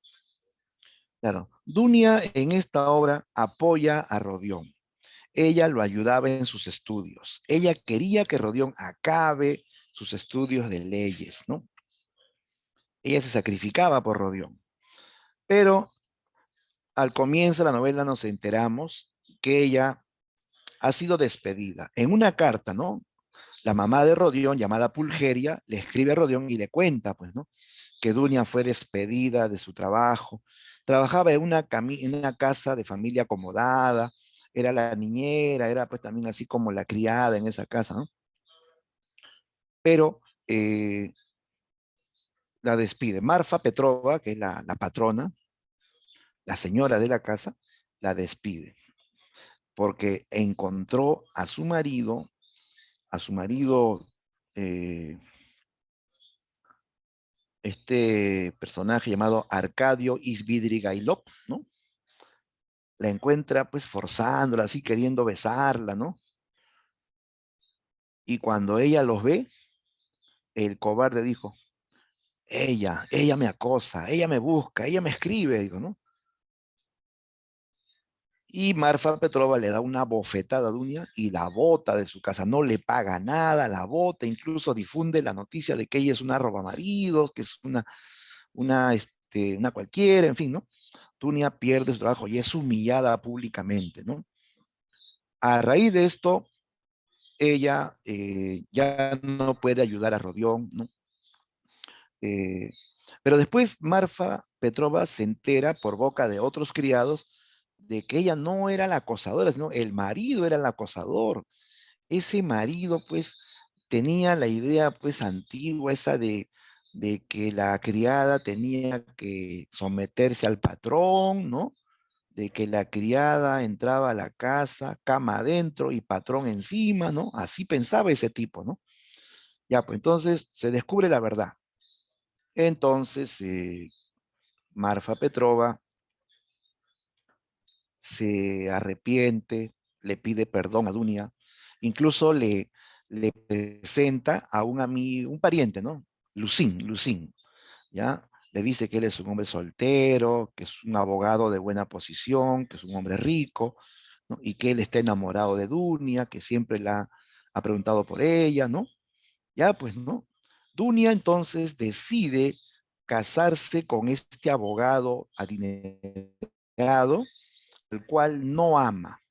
Claro, Dunia en esta obra apoya a Rodión. Ella lo ayudaba en sus estudios. Ella quería que Rodión acabe sus estudios de leyes, ¿no? Ella se sacrificaba por Rodión. Pero al comienzo de la novela nos enteramos que ella ha sido despedida. En una carta, ¿no? La mamá de Rodión, llamada Pulgeria, le escribe a Rodión y le cuenta, pues, ¿no? Que Dunia fue despedida de su trabajo. Trabajaba en una casa de familia acomodada, era la niñera, era pues también así como la criada en esa casa, ¿no? Pero la despide. Marfa Petrova, que es la patrona, la señora de la casa, la despide, porque encontró a su marido, eh, este personaje llamado Arcadio Isvidrigailov, ¿no? La encuentra pues forzándola, así queriendo besarla, ¿no? Y cuando ella los ve, el cobarde dijo, ella me acosa, ella me busca, ella me escribe, digo, ¿no? Y Marfa Petrova le da una bofetada a Dunia y la bota de su casa, no le paga nada, la bota, incluso difunde la noticia de que ella es una robamaridos, que es una cualquiera, en fin, ¿no? Dunia pierde su trabajo y es humillada públicamente, ¿no? A raíz de esto, ella ya no puede ayudar a Rodión, ¿no? Eh, pero después Marfa Petrova se entera por boca de otros criados de que ella no era la acosadora, sino el marido era el acosador. Ese marido, pues, tenía la idea, pues, antigua esa de que la criada tenía que someterse al patrón, ¿no? De que la criada entraba a la casa, cama adentro y patrón encima, ¿no? Así pensaba ese tipo, ¿no? Ya, pues entonces se descubre la verdad. Entonces, Marfa Petrova se arrepiente, le pide perdón a Dunia, incluso le presenta a un amigo, un pariente, ¿no? Lucín, ¿ya? Le dice que él es un hombre soltero, que es un abogado de buena posición, que es un hombre rico, ¿no? Y que él está enamorado de Dunia, que siempre ha preguntado por ella, ¿no? Ya, pues, ¿no? Dunia entonces decide casarse con este abogado adinerado, el cual no ama,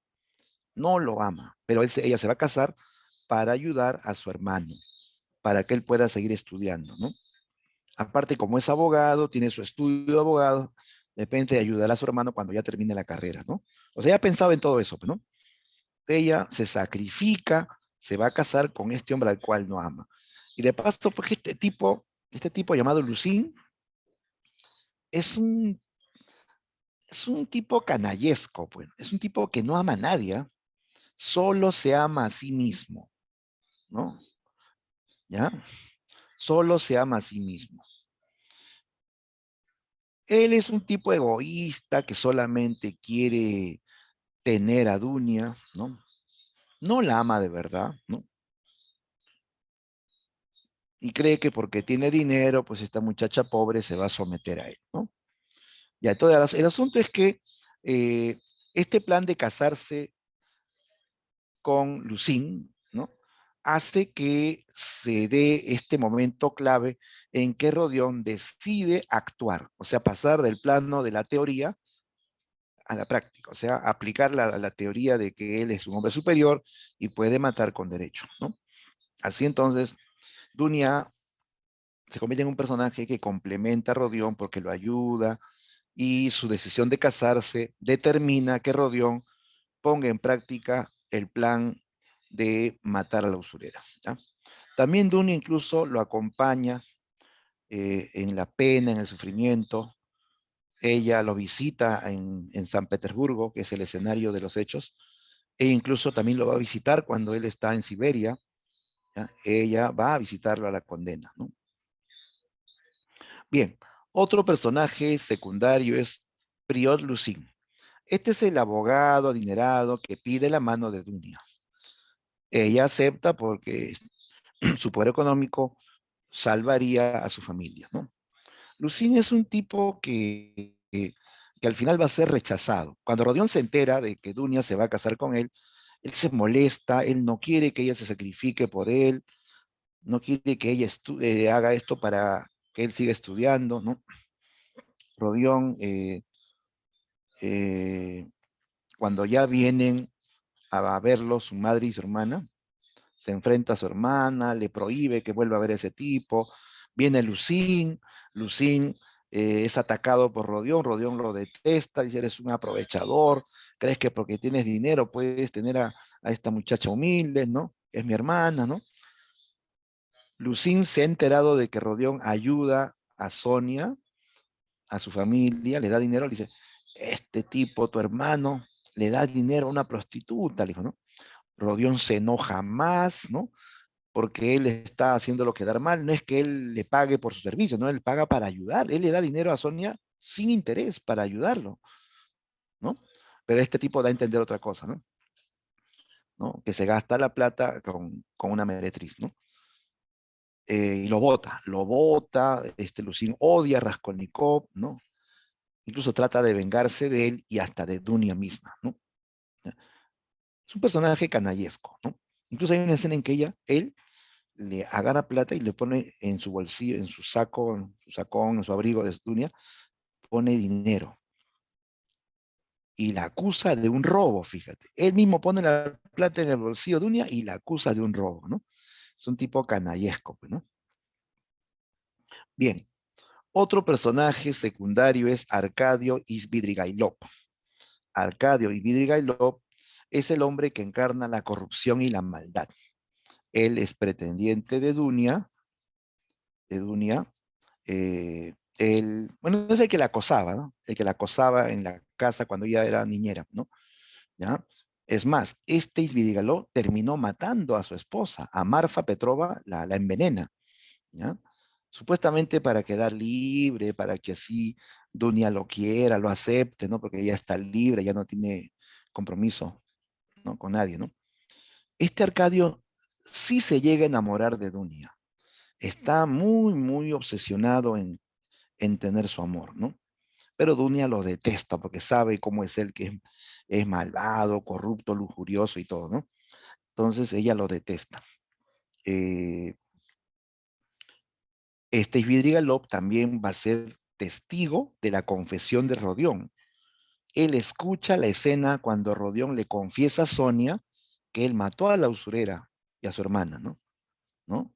no lo ama, pero ella se va a casar para ayudar a su hermano, para que él pueda seguir estudiando, ¿no? Aparte, como es abogado, tiene su estudio de abogado, de repente ayudará a su hermano cuando ya termine la carrera, ¿no? O sea, ya pensaba en todo eso, ¿no? Ella se sacrifica, se va a casar con este hombre al cual no ama. Y de paso, porque este tipo llamado Lucín, es un, es un tipo canallesco, pues, es un tipo que no ama a nadie, ¿ah? Solo se ama a sí mismo, ¿no? ¿Ya? Solo se ama a sí mismo. Él es un tipo egoísta que solamente quiere tener a Dunia, ¿no? No la ama de verdad, ¿no? Y cree que porque tiene dinero, pues esta muchacha pobre se va a someter a él, ¿no? Ya, entonces el asunto es que eh, este plan de casarse con Lucín, ¿no? Hace que se dé este momento clave en que Rodión decide actuar, o sea, pasar del plano de la teoría a la práctica, o sea, aplicar la teoría de que él es un hombre superior y puede matar con derecho, ¿no? Así entonces, Dunia se convierte en un personaje que complementa a Rodión porque lo ayuda y su decisión de casarse determina que Rodión ponga en práctica el plan de matar a la usurera, ¿ya? También Dunia incluso lo acompaña en la pena, en el sufrimiento. Ella lo visita en San Petersburgo, que es el escenario de los hechos, e incluso también lo va a visitar cuando él está en Siberia, ¿ya? Ella va a visitarlo a la condena, ¿no? Bien, otro personaje secundario es Prior Lucín. Este es el abogado adinerado que pide la mano de Dunia. Ella acepta porque su poder económico salvaría a su familia, ¿no? Lucín es un tipo que al final va a ser rechazado. Cuando Rodión se entera de que Dunia se va a casar con él se molesta, él no quiere que ella se sacrifique por él, no quiere que ella haga esto para que él siga estudiando, ¿no? Rodión, eh, cuando ya vienen a verlo su madre y su hermana, se enfrenta a su hermana, le prohíbe que vuelva a ver a ese tipo, viene Lucín es atacado por Rodión, Rodión lo detesta, dice, eres un aprovechador, crees que porque tienes dinero puedes tener a esta muchacha humilde, ¿no? Es mi hermana, ¿no? Lucín se ha enterado de que Rodión ayuda a Sonia, a su familia, le da dinero, le dice, este tipo, tu hermano, le da dinero a una prostituta, le dijo, ¿no? Rodión se enoja más, ¿no? Porque él está haciéndolo quedar mal, no es que él le pague por su servicio, no, él paga para ayudar, él le da dinero a Sonia sin interés para ayudarlo, ¿no? Pero este tipo da a entender otra cosa, ¿no? ¿No? Que se gasta la plata con una meretriz, ¿no? y lo bota, Lusín odia a Raskolnikov, ¿no? Incluso trata de vengarse de él y hasta de Dunia misma, ¿no? Es un personaje canallesco, ¿no? Incluso hay una escena en que él le agarra plata y le pone en su bolsillo, en su saco, en su sacón, en su abrigo de Dunia, pone dinero y la acusa de un robo, fíjate. Él mismo pone la plata en el bolsillo de Dunia y la acusa de un robo, ¿no? Es un tipo canallesco, pues, ¿no? Bien, otro personaje secundario es Arcadio Izvidrigailov. Arcadio Izvidrigailov es el hombre que encarna la corrupción y la maldad. Él es pretendiente de Dunia, bueno, es el que la acosaba, ¿no? El que la acosaba en la casa cuando ella era niñera, ¿no? ¿Ya? Es más, Izvidrigailov terminó matando a su esposa, a Marfa Petrova, la envenena, ¿ya? Supuestamente para quedar libre, para que así Dunia lo quiera, lo acepte, ¿no? Porque ella está libre, ya no tiene compromiso, ¿no? Con nadie, ¿no? Arcadio sí se llega a enamorar de Dunia. Está muy, muy obsesionado en tener su amor, ¿no? Pero Dunia lo detesta porque sabe cómo es él, que es malvado, corrupto, lujurioso y todo, ¿no? Entonces ella lo detesta. Eh, Svidrigailov también va a ser testigo de la confesión de Rodión. Él escucha la escena cuando Rodión le confiesa a Sonia que él mató a la usurera y a su hermana, ¿no? ¿No?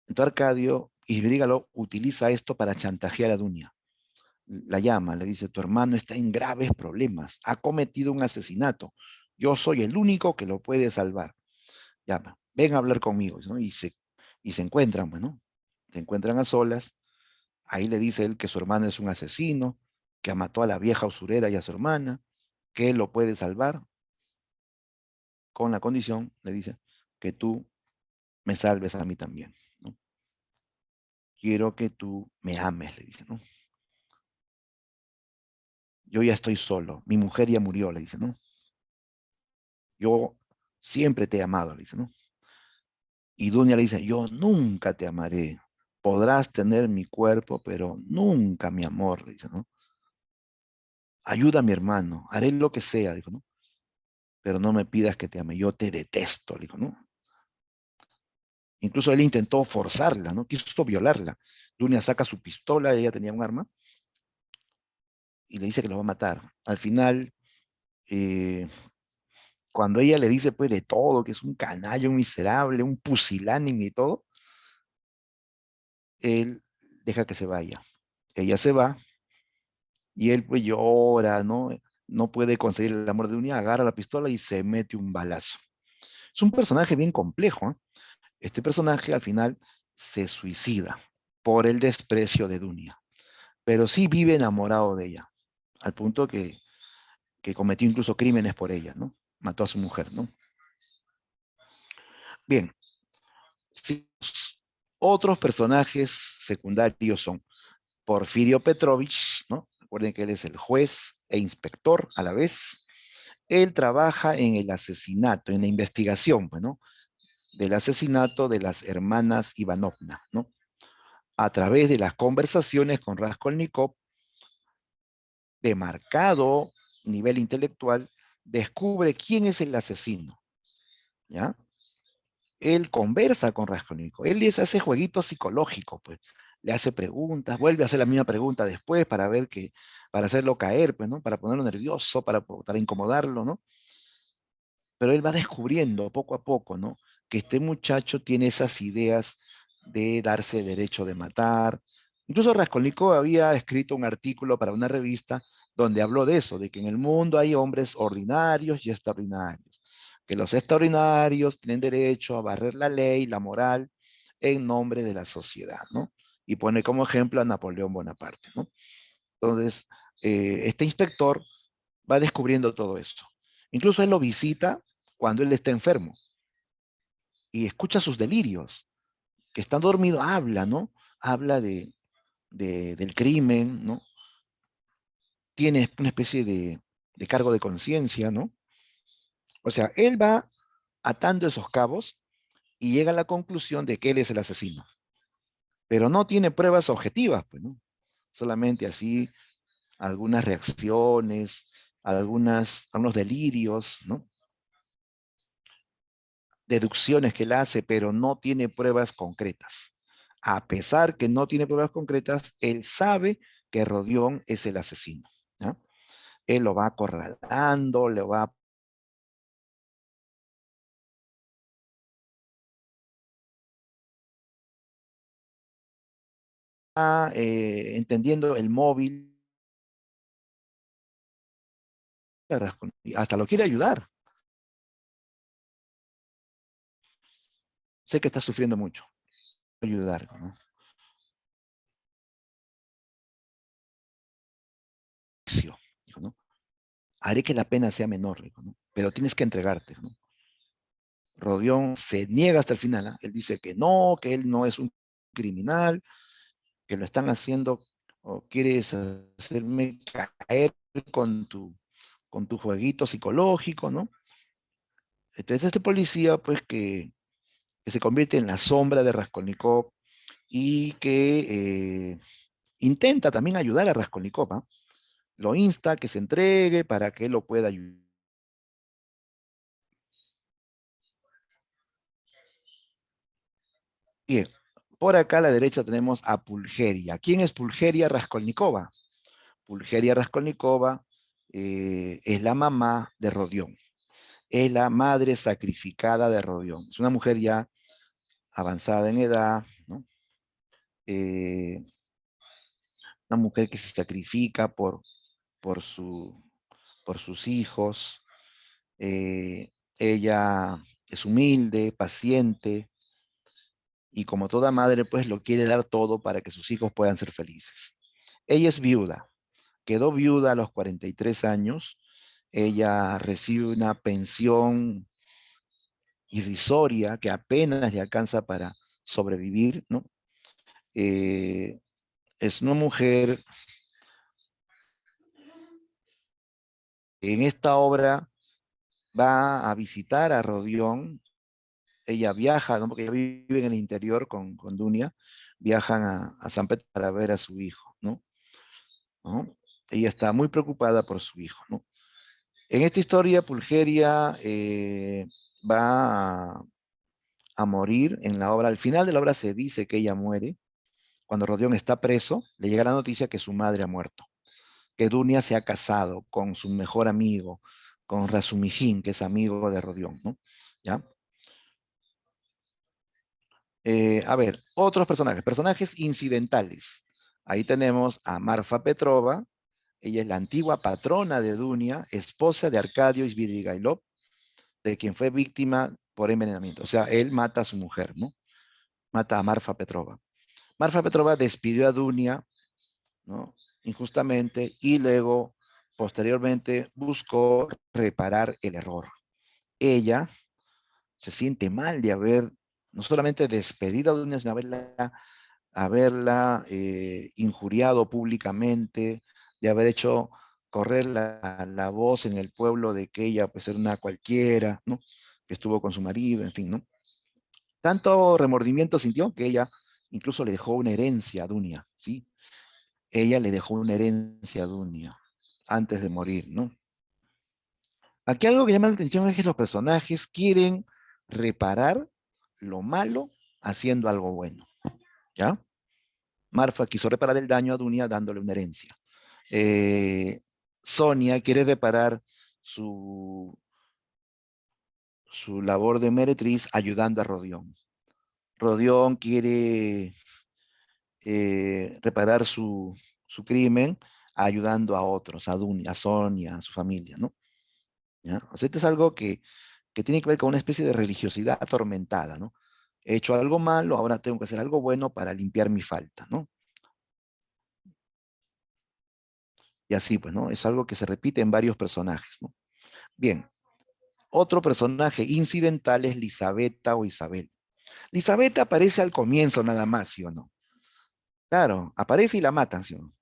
Entonces Arcadio Svidrigailov utiliza esto para chantajear a Dunia. La llama, le dice, tu hermano está en graves problemas, ha cometido un asesinato, yo soy el único que lo puede salvar. Llama, ven a hablar conmigo, ¿no? Y se encuentran, bueno, se encuentran a solas. Ahí le dice él que su hermano es un asesino, que mató a la vieja usurera y a su hermana, que él lo puede salvar, con la condición, le dice, que tú me salves a mí también, ¿no? Quiero que tú me ames, le dice, ¿no? Yo ya estoy solo, mi mujer ya murió, le dice, ¿no? Yo siempre te he amado, le dice, ¿no? Y Dunia le dice, yo nunca te amaré, podrás tener mi cuerpo, pero nunca mi amor, le dice, ¿no? Ayuda a mi hermano, haré lo que sea, dijo, ¿no? Pero no me pidas que te ame, yo te detesto, le dijo, ¿no? Incluso él intentó forzarla, ¿no? Quiso violarla. Dunia saca su pistola, ella tenía un arma, y le dice que lo va a matar. Al final, eh, cuando ella le dice pues de todo, que es un canalla, un miserable, un pusilánime y todo, él deja que se vaya. Ella se va y él pues llora, ¿no? No puede conseguir el amor de Dunia, agarra la pistola y se mete un balazo. Es un personaje bien complejo, ¿eh? Este personaje al final se suicida por el desprecio de Dunia, pero sí vive enamorado de ella, al punto que cometió incluso crímenes por ella, ¿no? Mató a su mujer, ¿no? Bien, sí, otros personajes secundarios son Porfirio Petrovich, ¿no? Recuerden que él es el juez e inspector a la vez. Él trabaja en el asesinato, en la investigación, bueno, del asesinato de las hermanas Ivanovna, ¿no? A través de las conversaciones con Raskolnikov, de marcado nivel intelectual, descubre quién es el asesino, ¿ya? Él conversa con Raskolnikov, él les hace jueguitos psicológicos, pues, le hace preguntas, vuelve a hacer la misma pregunta después para ver que, para hacerlo caer, pues, ¿no? Para ponerlo nervioso, para incomodarlo, ¿no? Pero él va descubriendo poco a poco, ¿no? Que este muchacho tiene esas ideas de darse derecho de matar. Incluso Raskolnikov había escrito un artículo para una revista donde habló de eso, de que en el mundo hay hombres ordinarios y extraordinarios, que los extraordinarios tienen derecho a barrer la ley, la moral, en nombre de la sociedad, ¿no? Y pone como ejemplo a Napoleón Bonaparte, ¿no? Entonces, este inspector va descubriendo todo esto. Incluso él lo visita cuando él está enfermo y escucha sus delirios, que está dormido, habla, ¿no? Habla del crimen, ¿no? Tiene una especie de cargo de conciencia, ¿no? O sea, él va atando esos cabos y llega a la conclusión de que él es el asesino. pero no tiene pruebas objetivas, pues, ¿no? Solamente así algunas reacciones, algunos delirios, ¿no? Deducciones que él hace, pero no tiene pruebas concretas. A pesar que no tiene pruebas concretas, él sabe que Rodión es el asesino, ¿no? Él lo va acorralando, le va entendiendo el móvil, hasta lo quiere ayudar. Sé que está sufriendo mucho, ayudar, ¿no? Dijo, ¿no? Haré que la pena sea menor, dijo, ¿no? Pero tienes que entregarte, ¿no? Rodión se niega hasta el final, ¿eh? Él dice que él no es un criminal, que lo están haciendo o quieres hacerme caer con tu jueguito psicológico, ¿no? Entonces este policía, pues que se convierte en la sombra de Raskolnikov y que intenta también ayudar a Raskolnikov, ¿eh? Lo insta a que se entregue para que él lo pueda ayudar. Bien, por acá a la derecha tenemos a Pulgeria. ¿Quién es Pulgeria Raskolnikova? Pulgeria Raskolnikova es la mamá de Rodión, es la madre sacrificada de Rodión. Es una mujer ya avanzada en edad, ¿no? Eh, una mujer que se sacrifica por, su, por sus hijos. Ella es humilde, paciente, y como toda madre, pues lo quiere dar todo para que sus hijos puedan ser felices. Ella es viuda, quedó viuda a los 43 años, ella recibe una pensión irrisoria que apenas le alcanza para sobrevivir, ¿no? Eh, es una mujer, en esta obra va a visitar a Rodión, ella viaja, ¿no? Porque ella vive en el interior con Dunia, viajan a San Pedro para ver a su hijo, ¿no? ¿No? Ella está muy preocupada por su hijo, ¿no? En esta historia, Pulgeria va a morir en la obra. Al final de la obra se dice que ella muere. Cuando Rodión está preso, le llega la noticia que su madre ha muerto, que Dunia se ha casado con su mejor amigo, con Razumihin, que es amigo de Rodión, ¿no? ¿Ya? A ver, otros personajes, personajes incidentales. Ahí tenemos a Marfa Petrova, ella es la antigua patrona de Dunia, esposa de Arcadio Svidrigailov, de quien fue víctima por envenenamiento. O sea, él mata a su mujer, ¿no? Mata a Marfa Petrova. Marfa Petrova despidió a Dunia, ¿no? Injustamente, y luego, posteriormente, buscó reparar el error. Ella se siente mal de haber no solamente despedido a Dunia, sino haberla injuriado públicamente, de haber hecho correr la voz en el pueblo de que ella pues era una cualquiera, ¿no? Que estuvo con su marido, en fin, ¿no? Tanto remordimiento sintió que ella incluso le dejó una herencia a Dunia, ¿sí? Ella le dejó una herencia a Dunia antes de morir, ¿no? Aquí algo que llama la atención es que los personajes quieren reparar lo malo haciendo algo bueno, ¿ya? Marfa quiso reparar el daño a Dunia dándole una herencia. Eh, Sonia quiere reparar su, su labor de meretriz ayudando a Rodión. Rodión quiere reparar su crimen ayudando a otros, a Dunia, a Sonia, a su familia, ¿no? ¿Ya? O sea, esto es algo que tiene que ver con una especie de religiosidad atormentada, ¿no? He hecho algo malo, ahora tengo que hacer algo bueno para limpiar mi falta, ¿no? Y así, pues, ¿no? Es algo que se repite en varios personajes, ¿no? Bien, otro personaje incidental es Lisabeta o Isabel. Lisabeta aparece al comienzo nada más, ¿sí o no? Claro, aparece y la matan, ¿sí o no?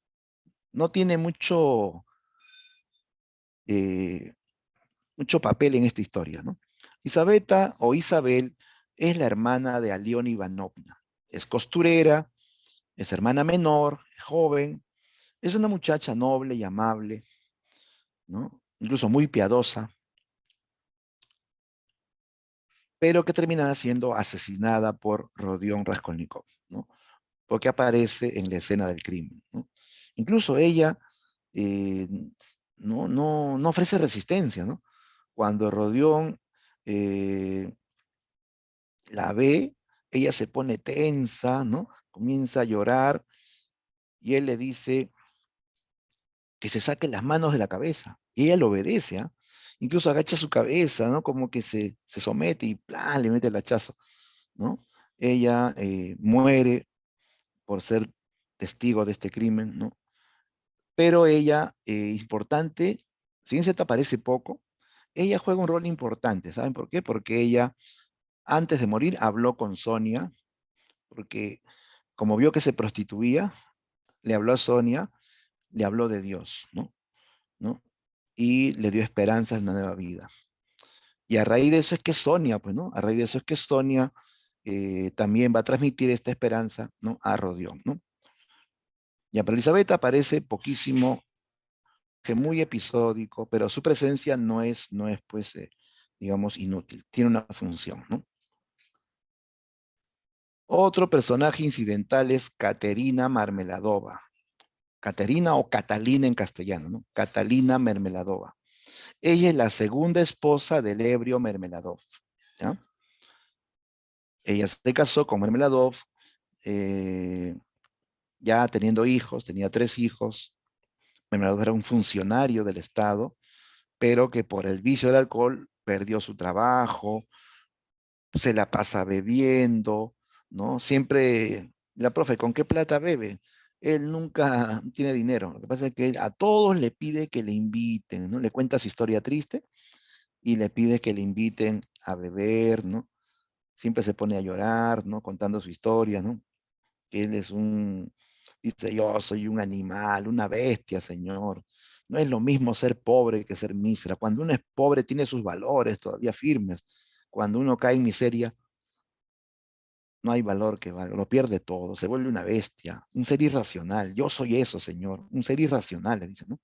No tiene eh, mucho papel en esta historia, ¿no? Lisabeta o Isabel es la hermana de Aliona Ivanovna. Es costurera, Es hermana menor, es joven, es una muchacha noble y amable, ¿no? Incluso muy piadosa, pero que terminará siendo asesinada por Rodión Raskolnikov, ¿no? Porque aparece en la escena del crimen, ¿no? Incluso ella eh, no ofrece resistencia, ¿no? Cuando Rodión eh, la ve, ella se pone tensa, ¿no? Comienza a llorar y él le dice que se saque las manos de la cabeza. Y ella le obedece, ¿ah? Incluso agacha su cabeza, ¿no? Como que se somete y ¡plá! Le mete el hachazo, ¿no? Ella muere por ser testigo de este crimen, ¿no? Pero ella, importante, si bien cierto aparece poco, ella juega un rol importante, ¿saben por qué? Porque ella, antes de morir, habló con Sonia, porque como vio que se prostituía, le habló a Sonia, le habló de Dios, ¿no? ¿No? Y le dio esperanzas en una nueva vida. Y a raíz de eso es que Sonia, pues, ¿no? A raíz de eso es que Sonia también va a transmitir esta esperanza, ¿no? A Rodión, ¿no? Ya, pero Elizabeth aparece poquísimo, que muy episódico, pero su presencia no es pues, digamos, inútil, tiene una función, ¿no? Otro personaje incidental es Caterina Marmeladova. Caterina o Catalina en castellano, ¿no? Catalina Mermeladova. Ella es la segunda esposa del ebrio Mermeladov, ¿ya? Ella se casó con Mermeladov, eh, ya teniendo hijos, tenía 3 hijos. Mermeladov era un funcionario del Estado, pero que por el vicio del alcohol perdió su trabajo, se la pasa bebiendo, ¿no? Siempre, la profe, ¿con qué plata bebe? Él nunca tiene dinero. Lo que pasa es que él a todos le pide que le inviten, ¿no? Le cuenta su historia triste y le pide que le inviten a beber, ¿no? Siempre se pone a llorar, ¿no? Contando su historia, ¿no? Que él es dice, yo soy un animal, una bestia, señor. No es lo mismo ser pobre que ser mísera. Cuando uno es pobre tiene sus valores todavía firmes. Cuando uno cae en miseria, no hay valor que valga, lo pierde todo, se vuelve una bestia, un ser irracional. Yo soy eso, señor, un ser irracional, le dice, ¿no?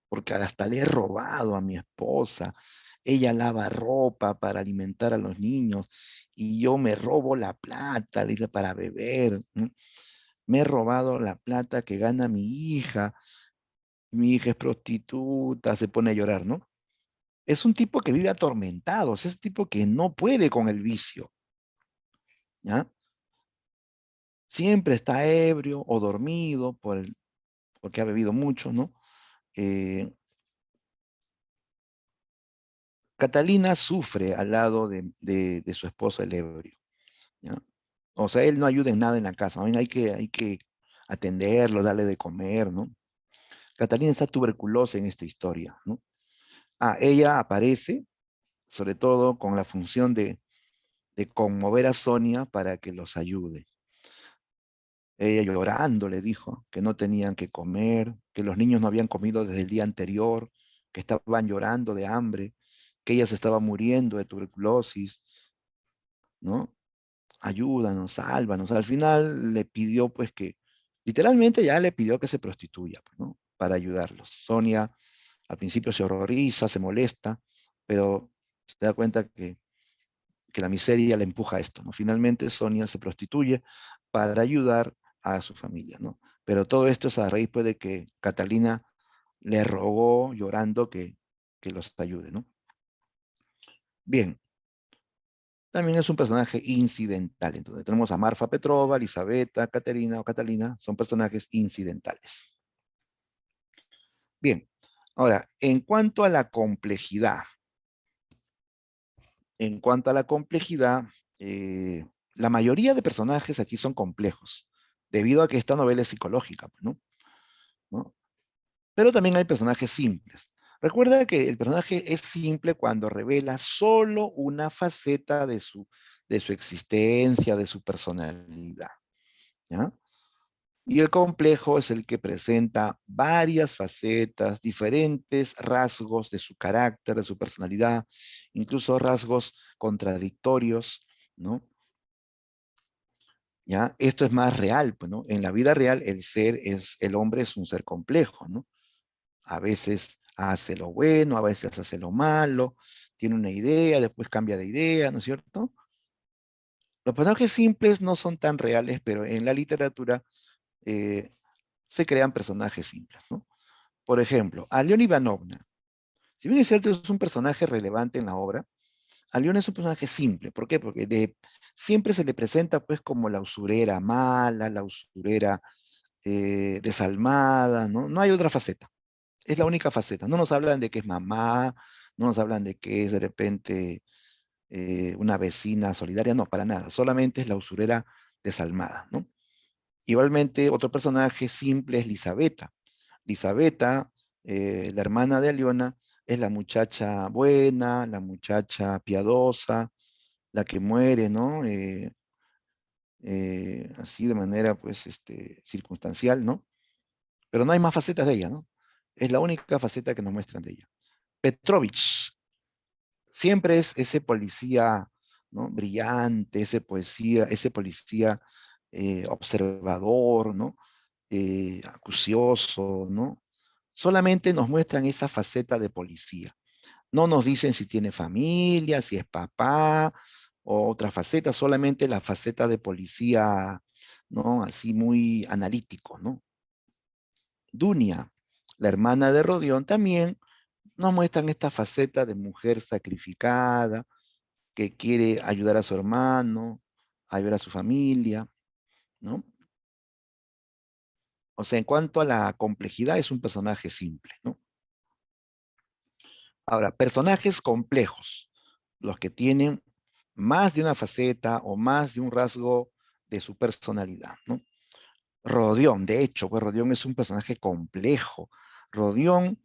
Porque hasta le he robado a mi esposa, ella lava ropa para alimentar a los niños y yo me robo la plata, le dice, para beber, ¿no? Me he robado la plata que gana mi hija es prostituta, se pone a llorar, ¿no? Es un tipo que vive atormentado, es un tipo que no puede con el vicio, ¿ya? Siempre está ebrio o dormido porque ha bebido mucho, ¿no? Eh, Catalina sufre al lado de su esposo el ebrio, ¿ya? O sea, él no ayuda en nada en la casa, ¿no? Hay que atenderlo, darle de comer, ¿no? Catalina está tuberculosa en esta historia, ¿no? Ella aparece, sobre todo con la función de conmover a Sonia para que los ayude. Ella llorando le dijo que no tenían que comer, que los niños no habían comido desde el día anterior, que estaban llorando de hambre, que ella se estaba muriendo de tuberculosis, ¿no? Ayúdanos, sálvanos. Al final le pidió pues que, literalmente ya le pidió que se prostituya, pues, ¿no? Para ayudarlos. Sonia al principio se horroriza, se molesta, pero se da cuenta que la miseria le empuja a esto, ¿no? Finalmente Sonia se prostituye para ayudar a su familia, ¿no? Pero todo esto es a raíz pues, de que Catalina le rogó llorando que los ayude, ¿no? Bien, también es un personaje incidental. Entonces tenemos a Marfa Petrova, Elisabetta, Caterina o Catalina, son personajes incidentales. Bien, ahora, en cuanto a la complejidad, eh, la mayoría de personajes aquí son complejos, debido a que esta novela es psicológica, pues, ¿no? ¿No? Pero también hay personajes simples. Recuerda que el personaje es simple cuando revela solo una faceta de su existencia, de su personalidad, ¿ya? Y el complejo es el que presenta varias facetas, diferentes rasgos de su carácter, de su personalidad, incluso rasgos contradictorios, ¿no? ¿ya? Esto es más real, pues, ¿no? En la vida real el hombre es un ser complejo, ¿no? A veces hace lo bueno, a veces hace lo malo, tiene una idea, después cambia de idea, ¿no es cierto? Los personajes simples no son tan reales, pero en la literatura eh, se crean personajes simples, ¿no? Por ejemplo, Alión Ivanovna. Si bien es cierto, es un personaje relevante en la obra, Alión es un personaje simple. ¿Por qué? Porque siempre se le presenta pues como la usurera mala, la usurera desalmada, ¿no? No hay otra faceta. Es la única faceta. No nos hablan de que es mamá, no nos hablan de que es de repente una vecina solidaria, no, para nada. Solamente es la usurera desalmada, ¿no? Igualmente, otro personaje simple es Lisabeta. Lisabeta, la hermana de Aliona, es la muchacha buena, la muchacha piadosa, la que muere, ¿no? Así de manera, pues, circunstancial, ¿no? Pero no hay más facetas de ella, ¿no? Es la única faceta que nos muestran de ella. Petrovich siempre es ese policía, ¿no? Brillante, ese policía observador, ¿no? Acucioso, ¿no? Solamente nos muestran esa faceta de policía. No nos dicen si tiene familia, si es papá, o otra faceta, solamente la faceta de policía, ¿no? Así muy analítico, ¿no? Dunia, la hermana de Rodión, también nos muestran esta faceta de mujer sacrificada, que quiere ayudar a su hermano, ayudar a su familia, ¿no? O sea, en cuanto a la complejidad, es un personaje simple, ¿no? Ahora, personajes complejos, los que tienen más de una faceta o más de un rasgo de su personalidad, ¿no? Rodión, de hecho, pues Rodión es un personaje complejo. Rodión,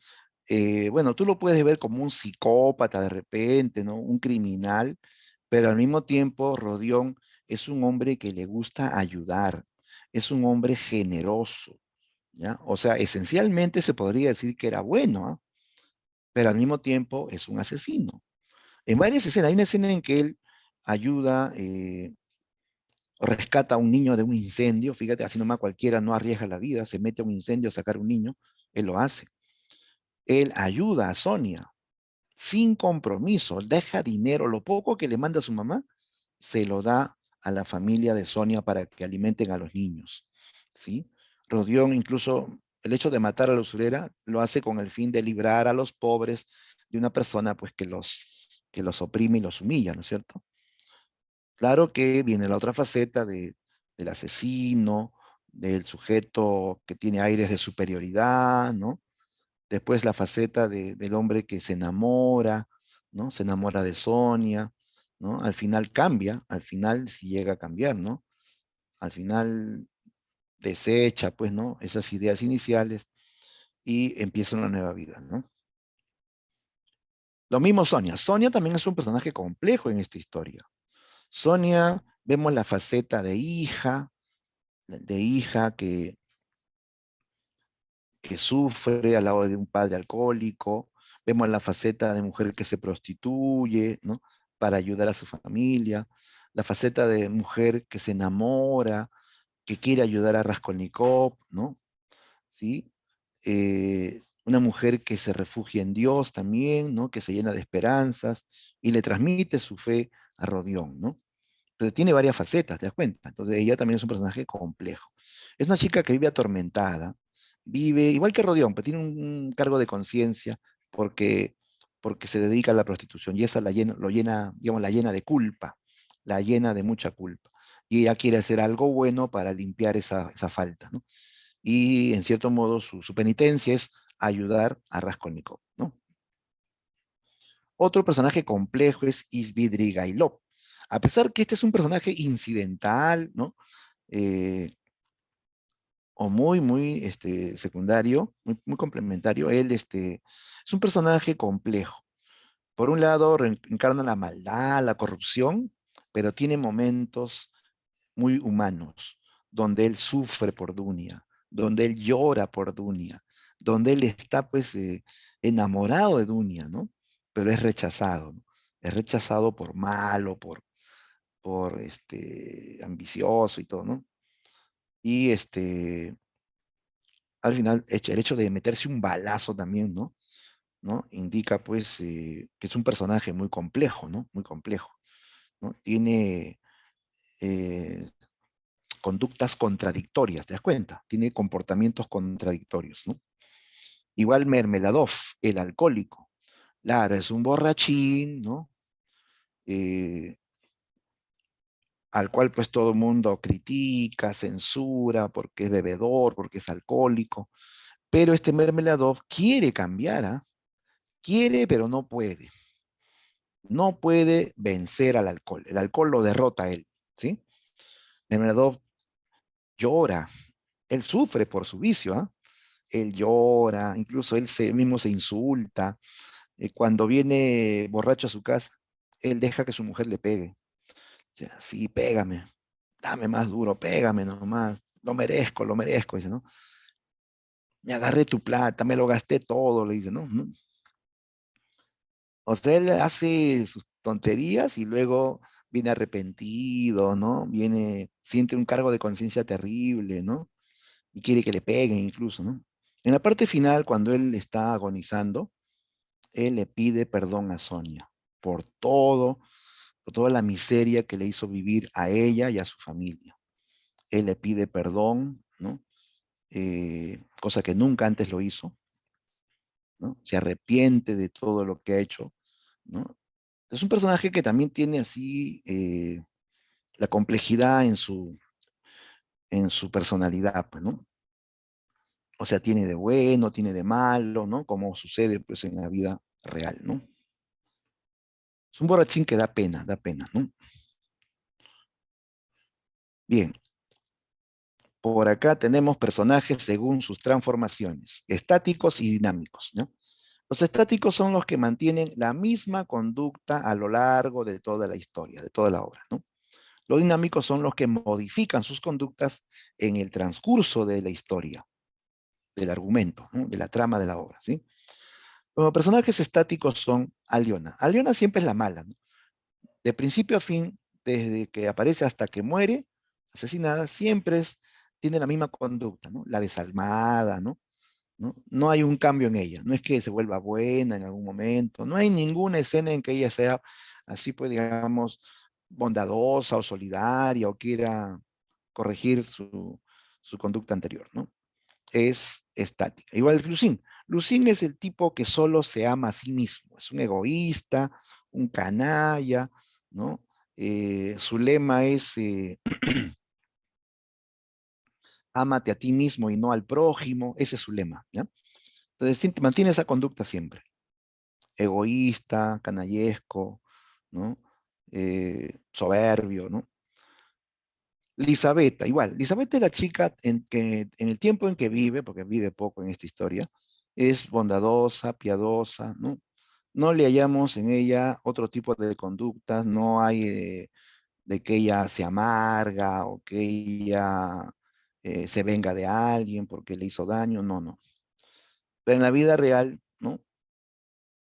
bueno, tú lo puedes ver como un psicópata de repente, ¿no? Un criminal, pero al mismo tiempo Rodión es un hombre que le gusta ayudar, es un hombre generoso, ¿ya? O sea, esencialmente se podría decir que era bueno, ¿ah? Pero al mismo tiempo es un asesino. En varias escenas, hay una escena en que él ayuda, rescata a un niño de un incendio, fíjate, así nomás cualquiera no arriesga la vida, se mete a un incendio a sacar un niño, él lo hace. Él ayuda a Sonia sin compromiso, deja dinero, lo poco que le manda a su mamá, se lo da a la familia de Sonia para que alimenten a los niños, ¿sí? Rodión incluso, el hecho de matar a la usurera, lo hace con el fin de librar a los pobres de una persona pues que los oprime y los humilla, ¿no es cierto? Claro que viene la otra faceta del asesino, del sujeto que tiene aires de superioridad, ¿no? Después la faceta del hombre que se enamora, ¿no? Se enamora de Sonia, ¿no? Al final cambia, al final sí llega a cambiar, ¿no? Al final desecha, pues, ¿no? Esas ideas iniciales y empieza una nueva vida, ¿no? Lo mismo Sonia. Sonia también es un personaje complejo en esta historia. Sonia, vemos la faceta de hija que sufre al lado de un padre alcohólico, vemos la faceta de mujer que se prostituye, ¿no? Para ayudar a su familia, la faceta de mujer que se enamora, que quiere ayudar a Raskolnikov, ¿no? ¿Sí? Una mujer que se refugia en Dios también, ¿no? Que se llena de esperanzas y le transmite su fe a Rodión, ¿no? Pero tiene varias facetas, ¿te das cuenta? Entonces ella también es un personaje complejo. Es una chica que vive atormentada, vive igual que Rodión, pero tiene un cargo de conciencia porque, porque se dedica a la prostitución y esa lo llena, digamos, la llena de culpa, la llena de mucha culpa. Y ella quiere hacer algo bueno para limpiar esa falta, ¿no? Y en cierto modo su penitencia es ayudar a Raskolnikov, ¿no? Otro personaje complejo es Isvidrigailov. A pesar que este es un personaje incidental, ¿no? Eh, o muy secundario, muy complementario, él es un personaje complejo. Por un lado, encarna la maldad, la corrupción, pero tiene momentos muy humanos, donde él sufre por Dunia, donde él llora por Dunia, donde él está pues enamorado de Dunia, ¿no? Pero es rechazado, ¿no? Es rechazado por malo, por ambicioso y todo, ¿no? Y al final, el hecho de meterse un balazo también, ¿no? ¿No? Indica pues que es un personaje muy complejo, ¿no? Muy complejo, ¿no? Tiene eh, conductas contradictorias, ¿te das cuenta? Tiene comportamientos contradictorios, ¿no? Igual Mermeladov, el alcohólico. Claro, es un borrachín, ¿no? Eh, al cual pues todo el mundo critica, censura, porque es bebedor, porque es alcohólico. Pero este Mermeladov quiere cambiar, ¿ah? Quiere, pero no puede. No puede vencer al alcohol. El alcohol lo derrota a él, ¿sí? Mermeladov llora, él sufre por su vicio, ¿ah? Él llora, incluso mismo se insulta. Cuando viene borracho a su casa, él deja que su mujer le pegue. O sea, sí, pégame, dame más duro, pégame nomás, lo merezco, dice, ¿no? Me agarré tu plata, me lo gasté todo, le dice, ¿no? ¿No? O sea, él hace sus tonterías y luego viene arrepentido, ¿no? Siente un cargo de conciencia terrible, ¿no? Y quiere que le peguen incluso, ¿no? En la parte final, cuando él está agonizando, él le pide perdón a Sonia por toda la miseria que le hizo vivir a ella y a su familia. Él le pide perdón, ¿no? Cosa que nunca antes lo hizo, ¿no? Se arrepiente de todo lo que ha hecho, ¿no? Es un personaje que también tiene así la complejidad en su personalidad, pues, ¿no? O sea, tiene de bueno, tiene de malo, ¿no? Como sucede pues en la vida real, ¿no? Es un borrachín que da pena, ¿no? Bien, por acá tenemos personajes según sus transformaciones, estáticos y dinámicos, ¿no? Los estáticos son los que mantienen la misma conducta a lo largo de toda la historia, de toda la obra, ¿no? Los dinámicos son los que modifican sus conductas en el transcurso de la historia, del argumento, ¿no? De la trama de la obra, ¿sí? Los personajes estáticos son Aliona. Aliona siempre es la mala, ¿no? De principio a fin, desde que aparece hasta que muere, asesinada, tiene la misma conducta, ¿no? La desalmada, ¿no? ¿No? No hay un cambio en ella, no es que se vuelva buena en algún momento, no hay ninguna escena en que ella sea así, pues digamos, bondadosa o solidaria o quiera corregir su conducta anterior, ¿no? Es estática. Igual Lucín. Lucín es el tipo que solo se ama a sí mismo, es un egoísta, un canalla, ¿no? Su lema es ámate a ti mismo y no al prójimo, ese es su lema, ¿ya? Entonces mantiene esa conducta siempre, egoísta, canallesco, ¿no? Soberbio, ¿no? Lisabetta, igual, Lisabetta es la chica que en el tiempo en que vive, porque vive poco en esta historia, es bondadosa, piadosa, ¿no? No le hallamos en ella otro tipo de conductas, no hay de que ella se amarga o que ella se venga de alguien porque le hizo daño, no, no. Pero en la vida real, ¿no?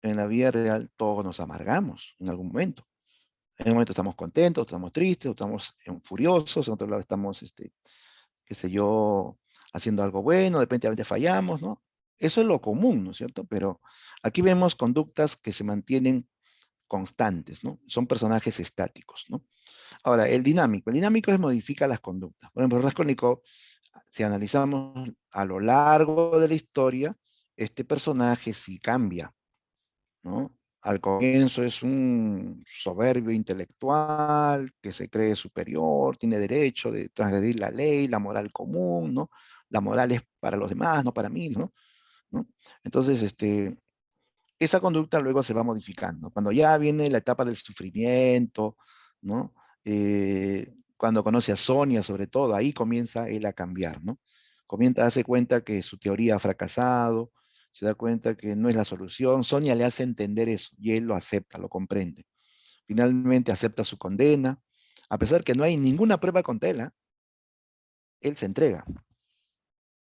En la vida real todos nos amargamos en algún momento. En un momento estamos contentos, estamos tristes, estamos furiosos, en otro lado estamos, qué sé yo, haciendo algo bueno, de repente fallamos, ¿no? Eso es lo común, ¿no es cierto? Pero aquí vemos conductas que se mantienen constantes, ¿no? Son personajes estáticos, ¿no? Ahora, el dinámico es modifica las conductas. Por ejemplo, Raskolnikov, si analizamos a lo largo de la historia, este personaje sí cambia, ¿no? Al comienzo es un soberbio intelectual que se cree superior, tiene derecho de transgredir la ley, la moral común, ¿no? La moral es para los demás, no para mí, ¿no? ¿No? Entonces, esa conducta luego se va modificando. Cuando ya viene la etapa del sufrimiento, ¿no? Cuando conoce a Sonia, sobre todo, ahí comienza él a cambiar, ¿no? Comienza a darse cuenta que su teoría ha fracasado, se da cuenta que no es la solución. Sonia le hace entender eso y él lo acepta, lo comprende. Finalmente acepta su condena, a pesar que no hay ninguna prueba contra él, ¿eh? Él se entrega,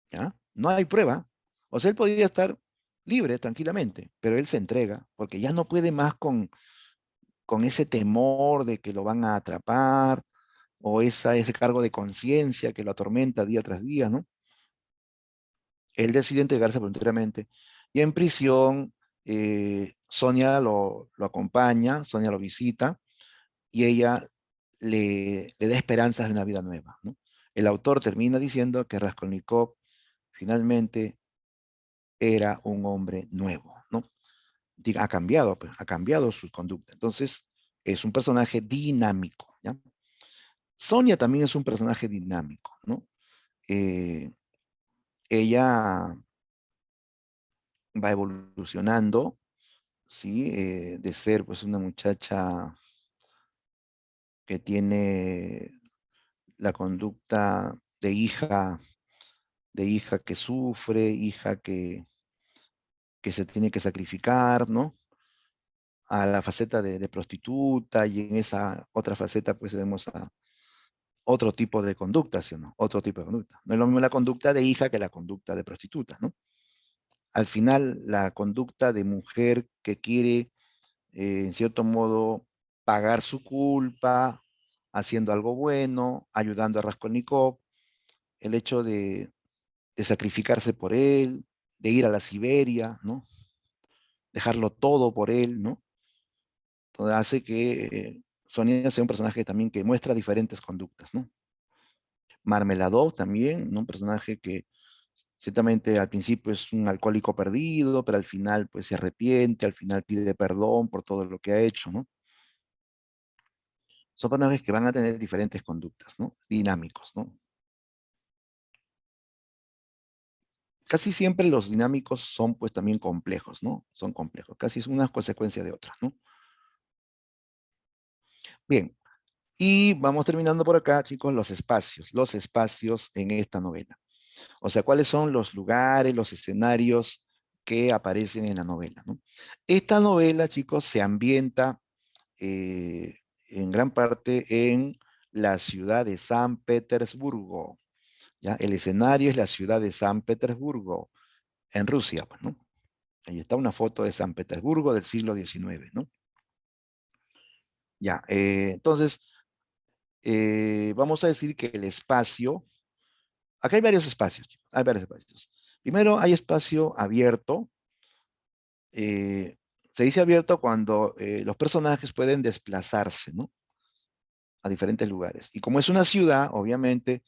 ¿ya? No hay prueba. O sea, él podría estar libre tranquilamente, pero él se entrega porque ya no puede más con ese temor de que lo van a atrapar, o ese cargo de conciencia que lo atormenta día tras día, ¿no? Él decide entregarse voluntariamente. Y en prisión, Sonia lo acompaña, Sonia lo visita, y ella le da esperanzas de una vida nueva, ¿no? El autor termina diciendo que Raskolnikov finalmente era un hombre nuevo, ¿no? Ha cambiado, pues, ha cambiado su conducta. Entonces, es un personaje dinámico, ¿ya? Sonia también es un personaje dinámico, ¿no? Eh, ella va evolucionando, ¿sí? De ser, pues, una muchacha que tiene la conducta de hija que sufre, hija que se tiene que sacrificar, ¿no? A la faceta de prostituta, y en esa otra faceta pues vemos a otro tipo de conducta, ¿sí o no? Otro tipo de conducta. No es lo mismo la conducta de hija que la conducta de prostituta, ¿no? Al final, la conducta de mujer que quiere, en cierto modo, pagar su culpa, haciendo algo bueno, ayudando a Raskolnikov, el hecho de sacrificarse por él, de ir a la Siberia, ¿no? Dejarlo todo por él, ¿no? Entonces hace que Sonia sea un personaje también que muestra diferentes conductas, ¿no? Marmeladov también, ¿no? Un personaje que ciertamente al principio es un alcohólico perdido, pero al final pues se arrepiente, al final pide perdón por todo lo que ha hecho, ¿no? Son personajes que van a tener diferentes conductas, ¿no? Dinámicos, ¿no? Casi siempre los dinámicos son pues también complejos, ¿no? Son complejos, casi es una consecuencia de otra, ¿no? Bien, y vamos terminando por acá, chicos, los espacios en esta novela. O sea, cuáles son los lugares, los escenarios que aparecen en la novela, ¿no? Esta novela, chicos, se ambienta en gran parte en la ciudad de San Petersburgo, ¿ya? El escenario es la ciudad de San Petersburgo, en Rusia, pues, ¿no? Ahí está una foto de San Petersburgo del siglo XIX, ¿no? Ya, entonces, vamos a decir que el espacio, acá hay varios espacios, chicos, hay varios espacios. Primero, hay espacio abierto. eh, Se dice abierto cuando los personajes pueden desplazarse, ¿no? A diferentes lugares. Y como es una ciudad, obviamente,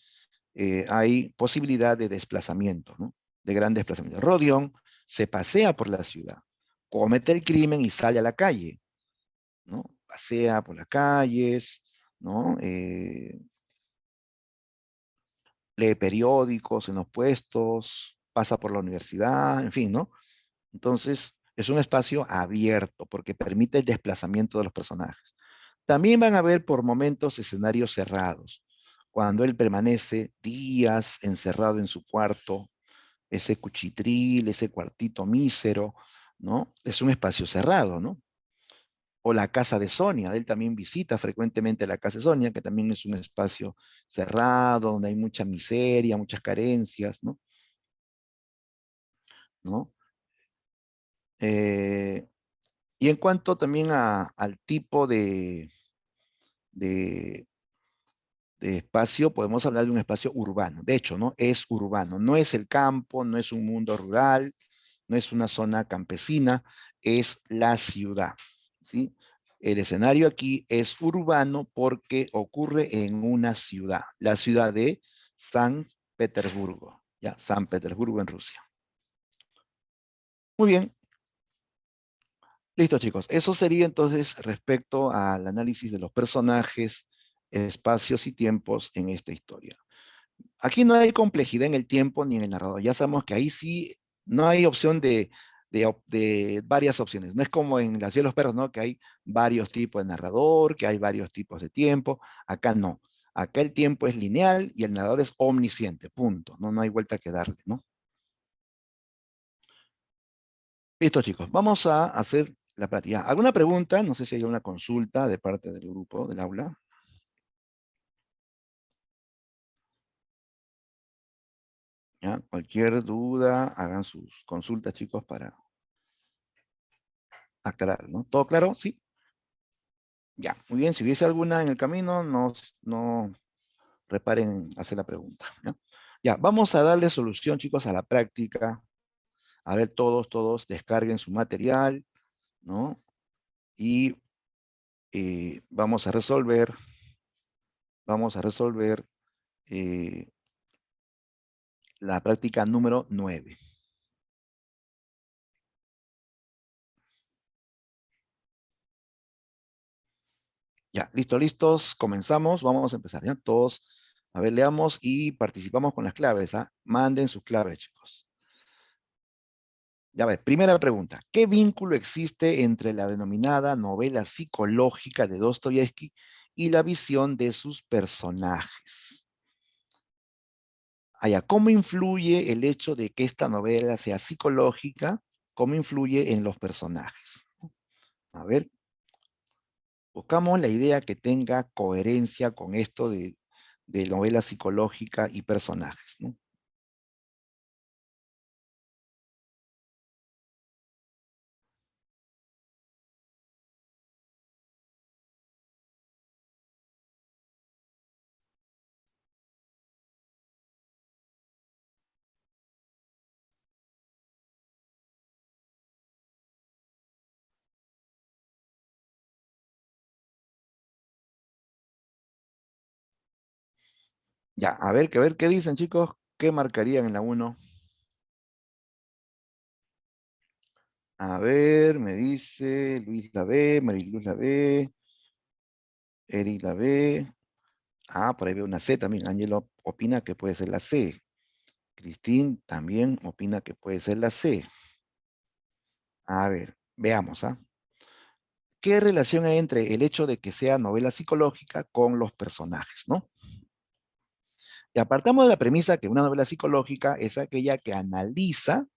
hay posibilidad de desplazamiento, ¿no? De gran desplazamiento. Rodion se pasea por la ciudad, comete el crimen y sale a la calle, ¿no? Pasea por las calles, ¿no? Lee periódicos en los puestos, pasa por la universidad, en fin, ¿no? Entonces, es un espacio abierto porque permite el desplazamiento de los personajes. También van a haber por momentos escenarios cerrados, cuando él permanece días encerrado en su cuarto, ese cuchitril, ese cuartito mísero, ¿no? Es un espacio cerrado, ¿no? O la casa de Sonia, él también visita frecuentemente la casa de Sonia, que también es un espacio cerrado, donde hay mucha miseria, muchas carencias, ¿no? ¿No? Eh, y en cuanto también al tipo de, de espacio, podemos hablar de un espacio urbano. De hecho, ¿no? Es urbano, no es el campo, no es un mundo rural, no es una zona campesina, es la ciudad, ¿sí? El escenario aquí es urbano porque ocurre en una ciudad, la ciudad de San Petersburgo, ¿ya? San Petersburgo en Rusia. Muy bien, listo chicos. Eso sería entonces respecto al análisis de los personajes, espacios y tiempos en esta historia. Aquí no hay complejidad en el tiempo ni en el narrador. Ya sabemos que ahí sí no hay opción de varias opciones. No es como en La ciudad de los perros, ¿no? Que hay varios tipos de narrador, que hay varios tipos de tiempo. Acá no. Acá el tiempo es lineal y el narrador es omnisciente, punto. No, no hay vuelta que darle, ¿no? Listo, chicos. Vamos a hacer la práctica. ¿Alguna pregunta? No sé si hay una consulta de parte del grupo, del aula. ¿Ya? Cualquier duda, hagan sus consultas, chicos, para aclarar, ¿no? ¿Todo claro? Sí. Ya, muy bien, si hubiese alguna en el camino, no reparen en hacer la pregunta. ¿Ya? Ya, vamos a darle solución, chicos, a la práctica. A ver, todos descarguen su material, ¿no? Y vamos a resolver eh, la práctica número 9. Ya, listos, comenzamos, vamos a empezar, ¿ya? Todos, a ver, leamos y participamos con las claves, ¿ah? Manden sus claves, chicos. Ya ver, primera pregunta. ¿Qué vínculo existe entre la denominada novela psicológica de Dostoyevsky y la visión de sus personajes? Allá, ¿cómo influye el hecho de que esta novela sea psicológica? ¿Cómo influye en los personajes? A ver, buscamos la idea que tenga coherencia con esto de novela psicológica y personajes, ¿no? Ya, a ver qué dicen, chicos. ¿Qué marcarían en la uno? A ver, me dice Luis la B, Mariluz la B, Eric la B. Ah, por ahí veo una C también. Ángelo opina que puede ser la C. Cristín también opina que puede ser la C. A ver, veamos, ¿ah? ¿Qué relación hay entre el hecho de que sea novela psicológica con los personajes, ¿no? Y apartamos de la premisa que una novela psicológica es aquella que analiza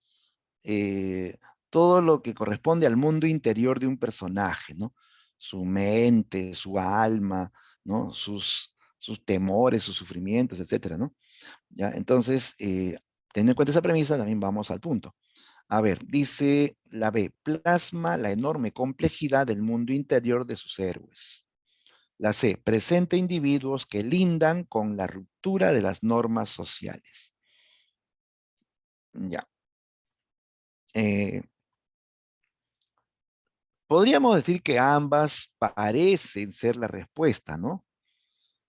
eh, todo lo que corresponde al mundo interior de un personaje, ¿no? Su mente, su alma, ¿no? Sus temores, sus sufrimientos, etcétera, ¿no? ¿Ya? Entonces, teniendo en cuenta esa premisa, también vamos al punto. A ver, dice la B, plasma la enorme complejidad del mundo interior de sus héroes. La C, presenta individuos que lindan con la ruptura de las normas sociales. Ya. Eh, Podríamos decir que ambas parecen ser la respuesta, ¿no?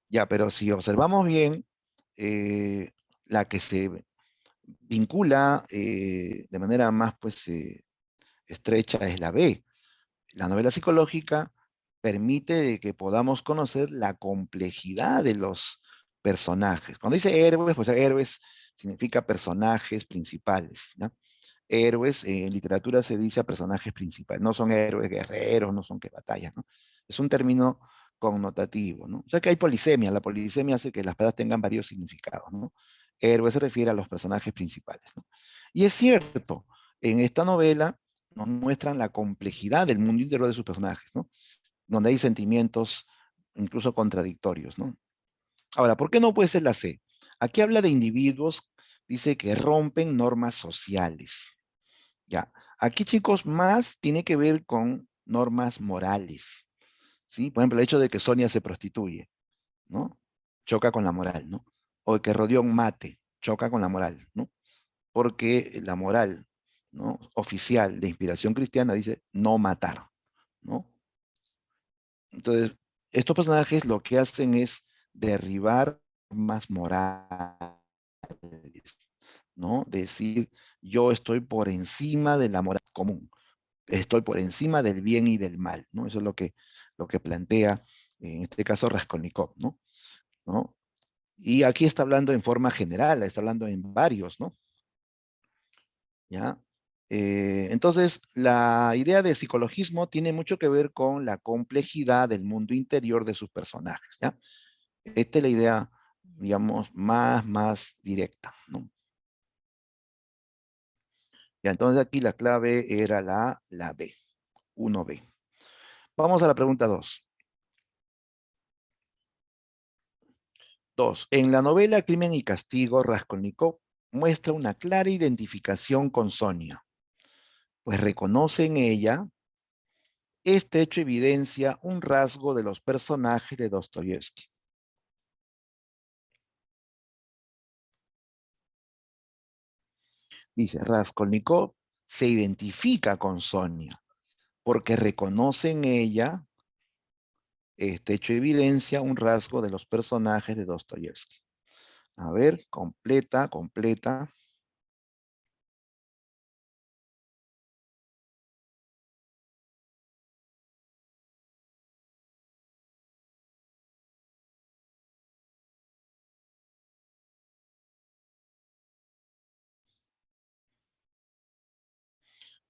Ya, pero si observamos bien, eh, la que se vincula de manera más pues, estrecha es la B. La novela psicológica permite de que podamos conocer la complejidad de los personajes. Cuando dice héroes, pues héroes significa personajes principales, ¿no? Héroes, en literatura se dice a personajes principales, no son héroes guerreros, no son que batallas, ¿no? Es un término connotativo, ¿no? O sea que hay polisemia, la polisemia hace que las palabras tengan varios significados, ¿no? Héroe se refiere a los personajes principales, ¿no? Y es cierto, en esta novela nos muestran la complejidad del mundo interior de sus personajes, ¿no? Donde hay sentimientos incluso contradictorios, ¿no? Ahora, ¿por qué no puede ser la C? Aquí habla de individuos, dice que rompen normas sociales. Ya, aquí chicos, más tiene que ver con normas morales, ¿sí? Por ejemplo, el hecho de que Sonia se prostituye, ¿no? Choca con la moral, ¿no? O de que Rodión mate, choca con la moral, ¿no? Porque la moral, ¿no? Oficial de inspiración cristiana dice no matar, ¿no? Entonces, estos personajes lo que hacen es derribar normas morales, ¿no? Decir, yo estoy por encima de la moral común, estoy por encima del bien y del mal, ¿no? Eso es lo que plantea, en este caso, Raskolnikov, ¿no? ¿No? Y aquí está hablando en forma general, está hablando en varios, ¿no? ¿Ya? Entonces, la idea de psicologismo tiene mucho que ver con la complejidad del mundo interior de sus personajes, ¿ya? Esta es la idea, digamos, más directa, ¿no? Ya, entonces aquí la clave era la B, 1B. Vamos a la pregunta 2. Dos, en la novela Crimen y Castigo, Raskolnikov muestra una clara identificación con Sonia, pues reconoce en ella Este hecho evidencia un rasgo de los personajes de Dostoyevsky. Dice, Raskolnikov se identifica con Sonia porque reconoce en ella, este hecho evidencia un rasgo de los personajes de Dostoyevsky. A ver, completa, completa.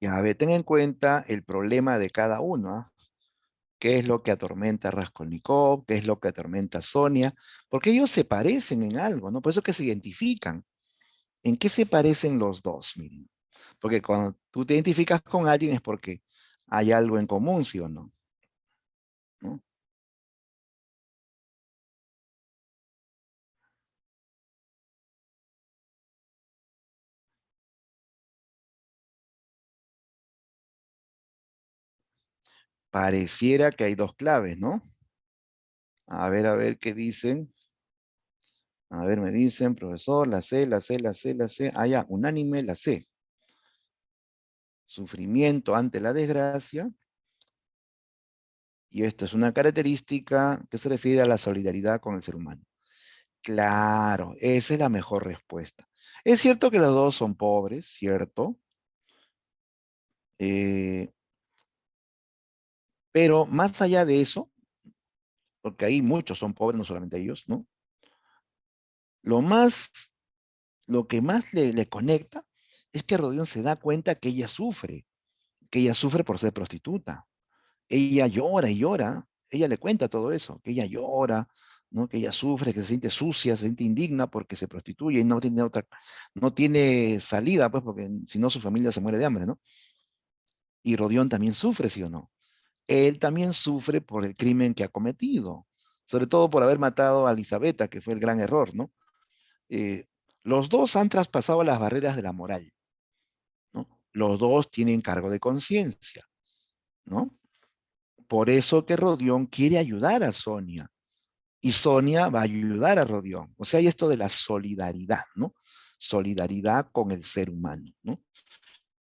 Y a ver, ten en cuenta el problema de cada uno, ¿ah? ¿Qué es lo que atormenta a Raskolnikov? ¿Qué es lo que atormenta a Sonia? Porque ellos se parecen en algo, ¿no? Por eso que se identifican. ¿En qué se parecen los dos? Miren. Porque cuando tú te identificas con alguien es porque hay algo en común, ¿sí o no? ¿No? Pareciera que hay dos claves, ¿no? A ver qué dicen. A ver, me dicen, profesor, la C, la C, la C, la C. Ah, ya, unánime, la C. Sufrimiento ante la desgracia. Y esto es una característica que se refiere a la solidaridad con el ser humano. Claro, esa es la mejor respuesta. Es cierto que los dos son pobres, ¿cierto? Eh, pero más allá de eso, porque ahí muchos son pobres, no solamente ellos, ¿no? Lo más, lo que más le conecta es que Rodión se da cuenta que ella sufre por ser prostituta. Ella llora y llora, ella le cuenta todo eso, que ella llora, ¿no? Que ella sufre, que se siente sucia, se siente indigna porque se prostituye y no tiene salida, pues, porque si no su familia se muere de hambre, ¿no? Y Rodión también sufre, ¿sí o no? Él también sufre por el crimen que ha cometido, sobre todo por haber matado a Elisabetta, que fue el gran error, ¿no? Eh, los dos han traspasado las barreras de la moral, ¿no? Los dos tienen cargo de conciencia, ¿no? Por eso que Rodión quiere ayudar a Sonia y Sonia va a ayudar a Rodión. O sea, hay esto de la solidaridad, ¿no? Solidaridad con el ser humano, ¿no?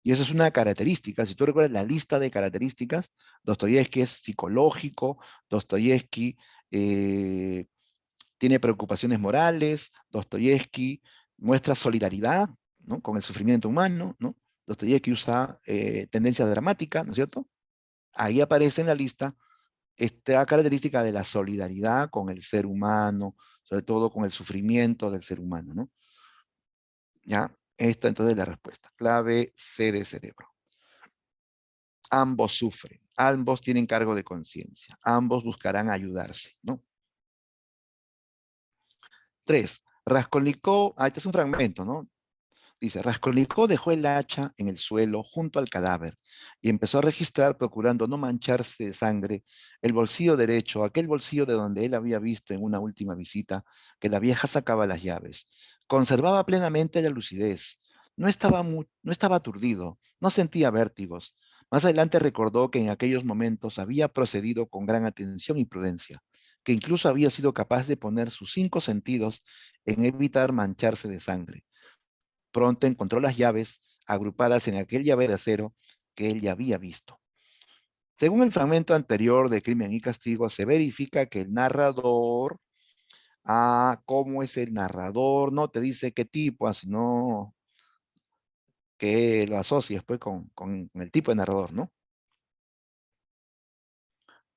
Y eso es una característica. Si tú recuerdas la lista de características, Dostoyevsky es psicológico, Dostoyevsky eh, tiene preocupaciones morales, Dostoyevsky muestra solidaridad, ¿no? Con el sufrimiento humano, ¿no? Dostoyevsky usa tendencia dramática, ¿no es cierto? Ahí aparece en la lista esta característica de la solidaridad con el ser humano, sobre todo con el sufrimiento del ser humano, ¿no? ¿Ya? Esta entonces es la respuesta. Clave C de cerebro. Ambos sufren, ambos tienen cargo de conciencia, ambos buscarán ayudarse, ¿no? Tres, Raskolnikov, este es un fragmento, ¿no? Dice, Raskolnikov dejó el hacha en el suelo junto al cadáver y empezó a registrar, procurando no mancharse de sangre, el bolsillo derecho, aquel bolsillo de donde él había visto en una última visita que la vieja sacaba las llaves. Conservaba plenamente la lucidez. No estaba aturdido, no sentía vértigos. Más adelante recordó que en aquellos momentos había procedido con gran atención y prudencia, que incluso había sido capaz de poner sus cinco sentidos en evitar mancharse de sangre. Pronto encontró las llaves agrupadas en aquel llave de acero que él ya había visto. Según el fragmento anterior de Crimen y Castigo, se verifica que el narrador, ¿cómo es el narrador? No te dice qué tipo, sino que lo asocias pues con el tipo de narrador, ¿no?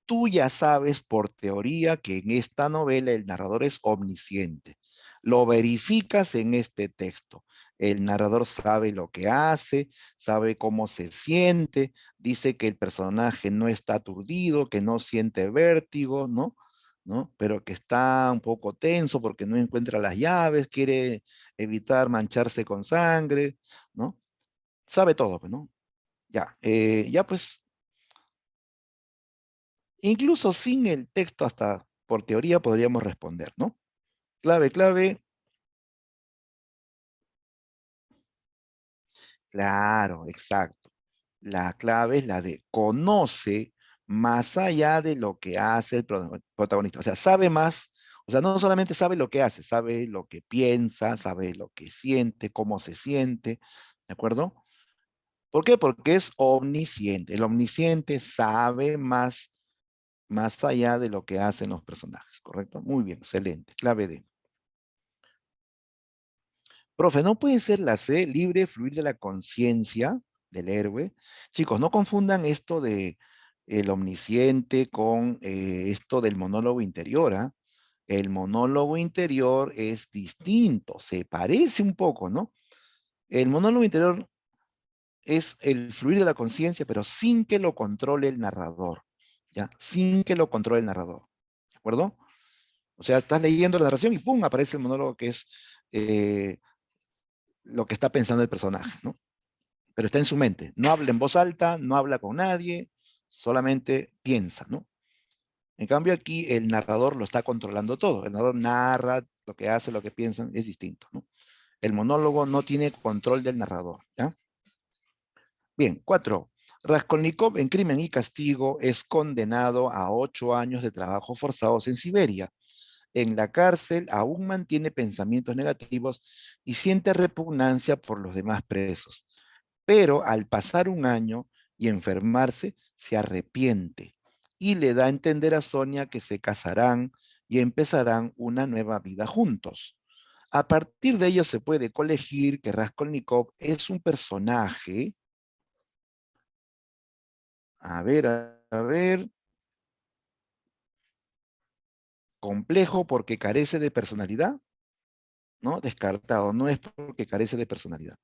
Tú ya sabes por teoría que en esta novela el narrador es omnisciente. Lo verificas en este texto. El narrador sabe lo que hace, sabe cómo se siente, dice que el personaje no está aturdido, que no siente vértigo, ¿no? ¿No? Pero que está un poco tenso porque no encuentra las llaves, quiere evitar mancharse con sangre, ¿no? Sabe todo, pues, ¿no? Ya, ya pues incluso sin el texto, hasta por teoría podríamos responder, ¿no? Clave, clave, claro, exacto. La clave es la de conoce más allá de lo que hace el protagonista. O sea, sabe más, o sea, no solamente sabe lo que hace, sabe lo que piensa, sabe lo que siente, cómo se siente, ¿de acuerdo? ¿Por qué? Porque es omnisciente. El omnisciente sabe más allá de lo que hacen los personajes, ¿correcto? Muy bien, excelente. Clave D. Profe, ¿no puede ser la C libre fluir de la conciencia del héroe? Chicos, no confundan esto de el omnisciente con esto del monólogo interior, ¿ah? El monólogo interior es distinto, se parece un poco, ¿no? El monólogo interior es el fluir de la conciencia, pero sin que lo controle el narrador, ¿ya? Sin que lo controle el narrador, ¿de acuerdo? O sea, estás leyendo la narración y ¡pum! Aparece el monólogo que es eh, lo que está pensando el personaje, ¿no? Pero está en su mente. No habla en voz alta, no habla con nadie, solamente piensa, ¿no? En cambio aquí el narrador lo está controlando todo. El narrador narra lo que hace, lo que piensan, es distinto, ¿no? El monólogo no tiene control del narrador, ¿ya? Bien, 4. Raskolnikov en Crimen y Castigo es condenado a 8 años de trabajo forzados en Siberia. En la cárcel aún mantiene pensamientos negativos y siente repugnancia por los demás presos. Pero al pasar un año y enfermarse, se arrepiente y le da a entender a Sonia que se casarán y empezarán una nueva vida juntos. A partir de ello se puede colegir que Raskolnikov es un personaje, a ver, complejo porque carece de personalidad, ¿no? Descartado, no es porque carece de personalidad.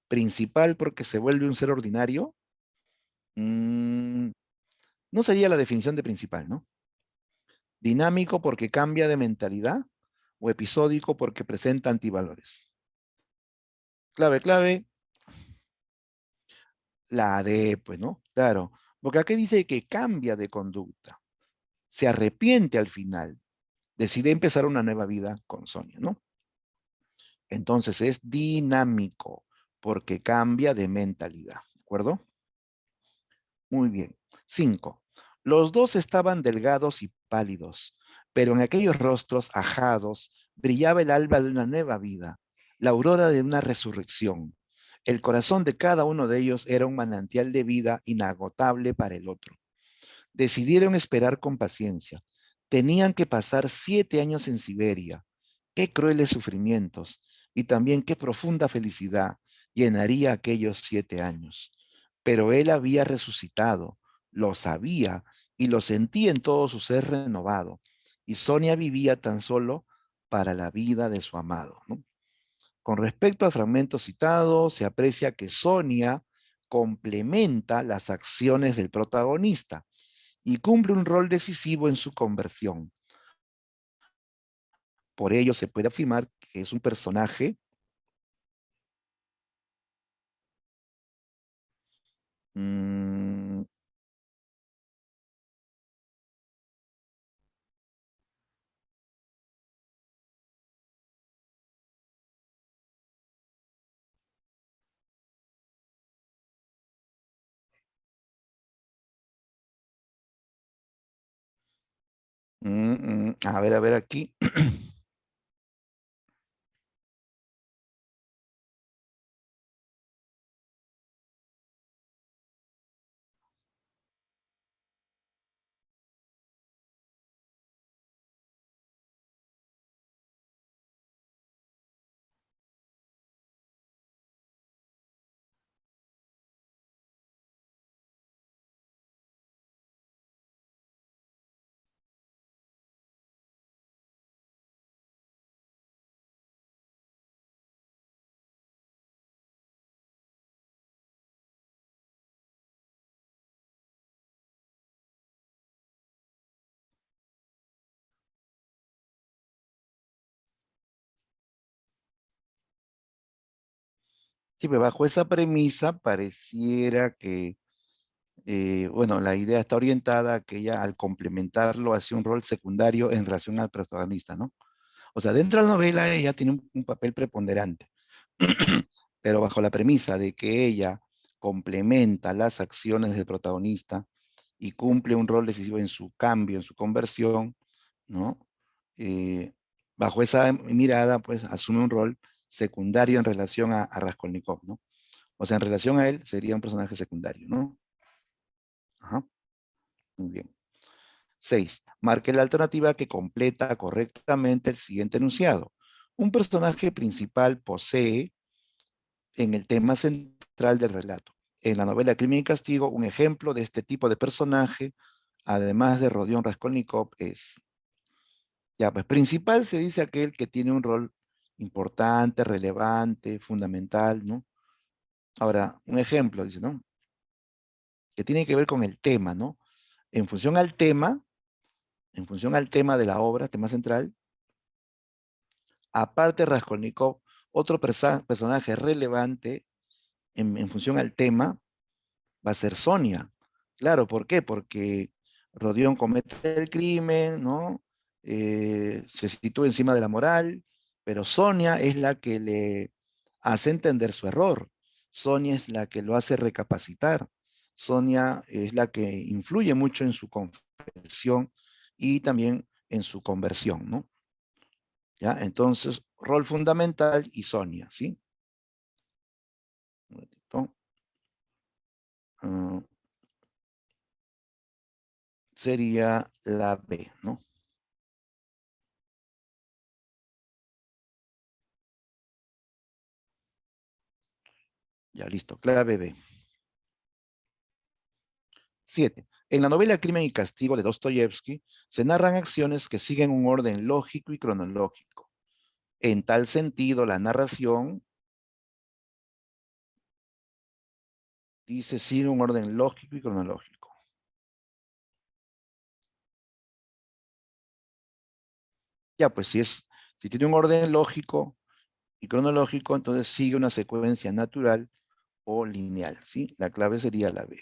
Principal porque se vuelve un ser ordinario, mm, no sería la definición de principal, ¿no? Dinámico porque cambia de mentalidad o episódico porque presenta antivalores. Clave, clave, la D, pues, ¿no? Claro, porque aquí dice que cambia de conducta, se arrepiente al final, decide empezar una nueva vida con Sonia, ¿no? Entonces es dinámico porque cambia de mentalidad, ¿de acuerdo? Muy bien. 5. Los dos estaban delgados y pálidos, pero en aquellos rostros ajados brillaba el alba de una nueva vida, la aurora de una resurrección. El corazón de cada uno de ellos era un manantial de vida inagotable para el otro. Decidieron esperar con paciencia. Tenían que pasar 7 años en Siberia. Qué crueles sufrimientos y también qué profunda felicidad llenaría aquellos 7 años. Pero él había resucitado, lo sabía y lo sentía en todo su ser renovado. Y Sonia vivía tan solo para la vida de su amado, ¿no? Con respecto al fragmento citado, se aprecia que Sonia complementa las acciones del protagonista y cumple un rol decisivo en su conversión. Por ello se puede afirmar que es un personaje mm, a ver aquí. Sí, pero bajo esa premisa pareciera que, bueno, la idea está orientada a que ella al complementarlo hace un rol secundario en relación al protagonista, ¿no? O sea, dentro de la novela ella tiene un papel preponderante, pero bajo la premisa de que ella complementa las acciones del protagonista y cumple un rol decisivo en su cambio, en su conversión, ¿no? Bajo esa mirada, pues asume un rol secundario en relación a Raskolnikov, ¿no? O sea, en relación a él sería un personaje secundario, ¿no? Ajá, muy bien. 6. Marque la alternativa que completa correctamente el siguiente enunciado. Un personaje principal posee en el tema central del relato. En la novela Crimen y Castigo, un ejemplo de este tipo de personaje, además de Rodion Raskolnikov, es, ya, pues principal se dice aquel que tiene un rol importante, relevante, fundamental, ¿no? Ahora, un ejemplo, dice, ¿no? Que tiene que ver con el tema, ¿no? En función al tema, en función al tema de la obra, tema central, aparte de Raskolnikov, otro personaje relevante en función al tema va a ser Sonia. Claro, ¿por qué? Porque Rodión comete el crimen, ¿no? Se sitúa encima de la moral, pero Sonia es la que le hace entender su error. Sonia es la que lo hace recapacitar. Sonia es la que influye mucho en su confesión y también en su conversión, ¿no? ¿Ya? Entonces, rol fundamental y Sonia, ¿sí? Un momentito. Ah, sería la B, ¿no? Ya, listo. Clave B. 7. En la novela Crimen y Castigo de Dostoyevsky se narran acciones que siguen un orden lógico y cronológico. En tal sentido, la narración dice sigue un orden lógico y cronológico. Ya, pues si tiene un orden lógico y cronológico, entonces sigue una secuencia natural o lineal, ¿sí? La clave sería la B.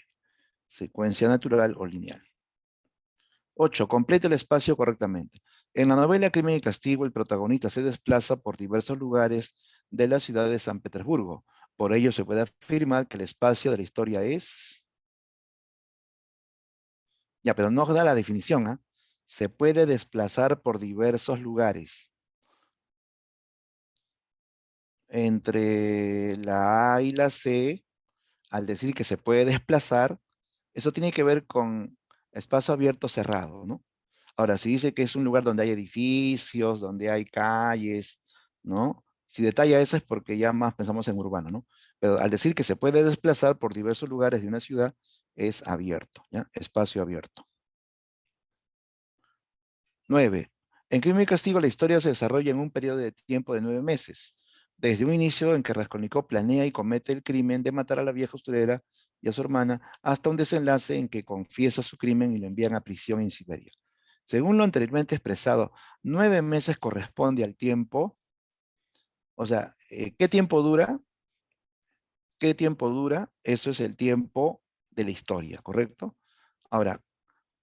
Secuencia natural o lineal. 8. Complete el espacio correctamente. En la novela Crimen y Castigo, el protagonista se desplaza por diversos lugares de la ciudad de San Petersburgo. Por ello, se puede afirmar que el espacio de la historia es... Ya, pero no da la definición, ¿ah? Se puede desplazar por diversos lugares. Entre la A y la C, al decir que se puede desplazar, eso tiene que ver con espacio abierto cerrado, ¿no? Ahora, si dice que es un lugar donde hay edificios, donde hay calles, ¿no? Si detalla eso es porque ya más pensamos en urbano, ¿no? Pero al decir que se puede desplazar por diversos lugares de una ciudad, es abierto, ¿ya? Espacio abierto. 9. En Crimen y Castigo la historia se desarrolla en un periodo de tiempo de 9 meses, desde un inicio en que Raskolnikov planea y comete el crimen de matar a la vieja usurera y a su hermana, hasta un desenlace en que confiesa su crimen y lo envían a prisión en Siberia. Según lo anteriormente expresado, 9 meses corresponde al tiempo, o sea, ¿qué tiempo dura? ¿Qué tiempo dura? Eso es el tiempo de la historia, ¿correcto? Ahora,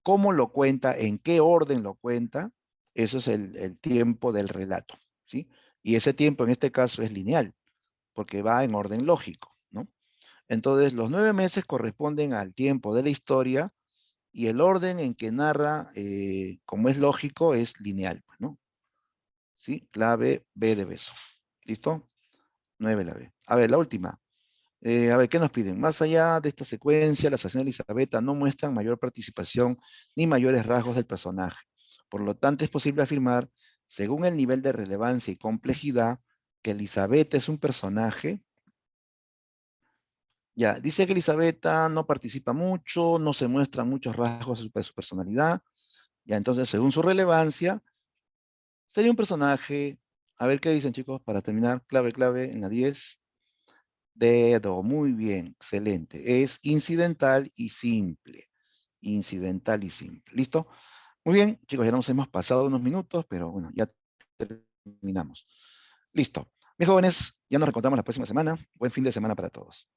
¿cómo lo cuenta? ¿En qué orden lo cuenta? Eso es el tiempo del relato, ¿sí? Y ese tiempo en este caso es lineal, porque va en orden lógico, ¿no? Entonces, los 9 meses corresponden al tiempo de la historia y el orden en que narra, como es lógico, es lineal, pues, ¿no? ¿Sí? Clave B de beso. ¿Listo? 9 la B. A ver, la última. A ver, ¿qué nos piden? Más allá de esta secuencia, las acciones de Elisabetta no muestran mayor participación ni mayores rasgos del personaje. Por lo tanto, es posible afirmar, según el nivel de relevancia y complejidad, que Elisabetta es un personaje. Ya, dice que Elisabetta no participa mucho, no se muestran muchos rasgos de su personalidad. Ya, entonces, según su relevancia, sería un personaje. A ver qué dicen, chicos, para terminar. Clave en la 10. Dedo, muy bien, excelente. Es incidental y simple. Incidental y simple. ¿Listo? Muy bien, chicos, ya nos hemos pasado unos minutos, pero bueno, ya terminamos. Listo. Mis jóvenes, ya nos reencontramos la próxima semana. Buen fin de semana para todos.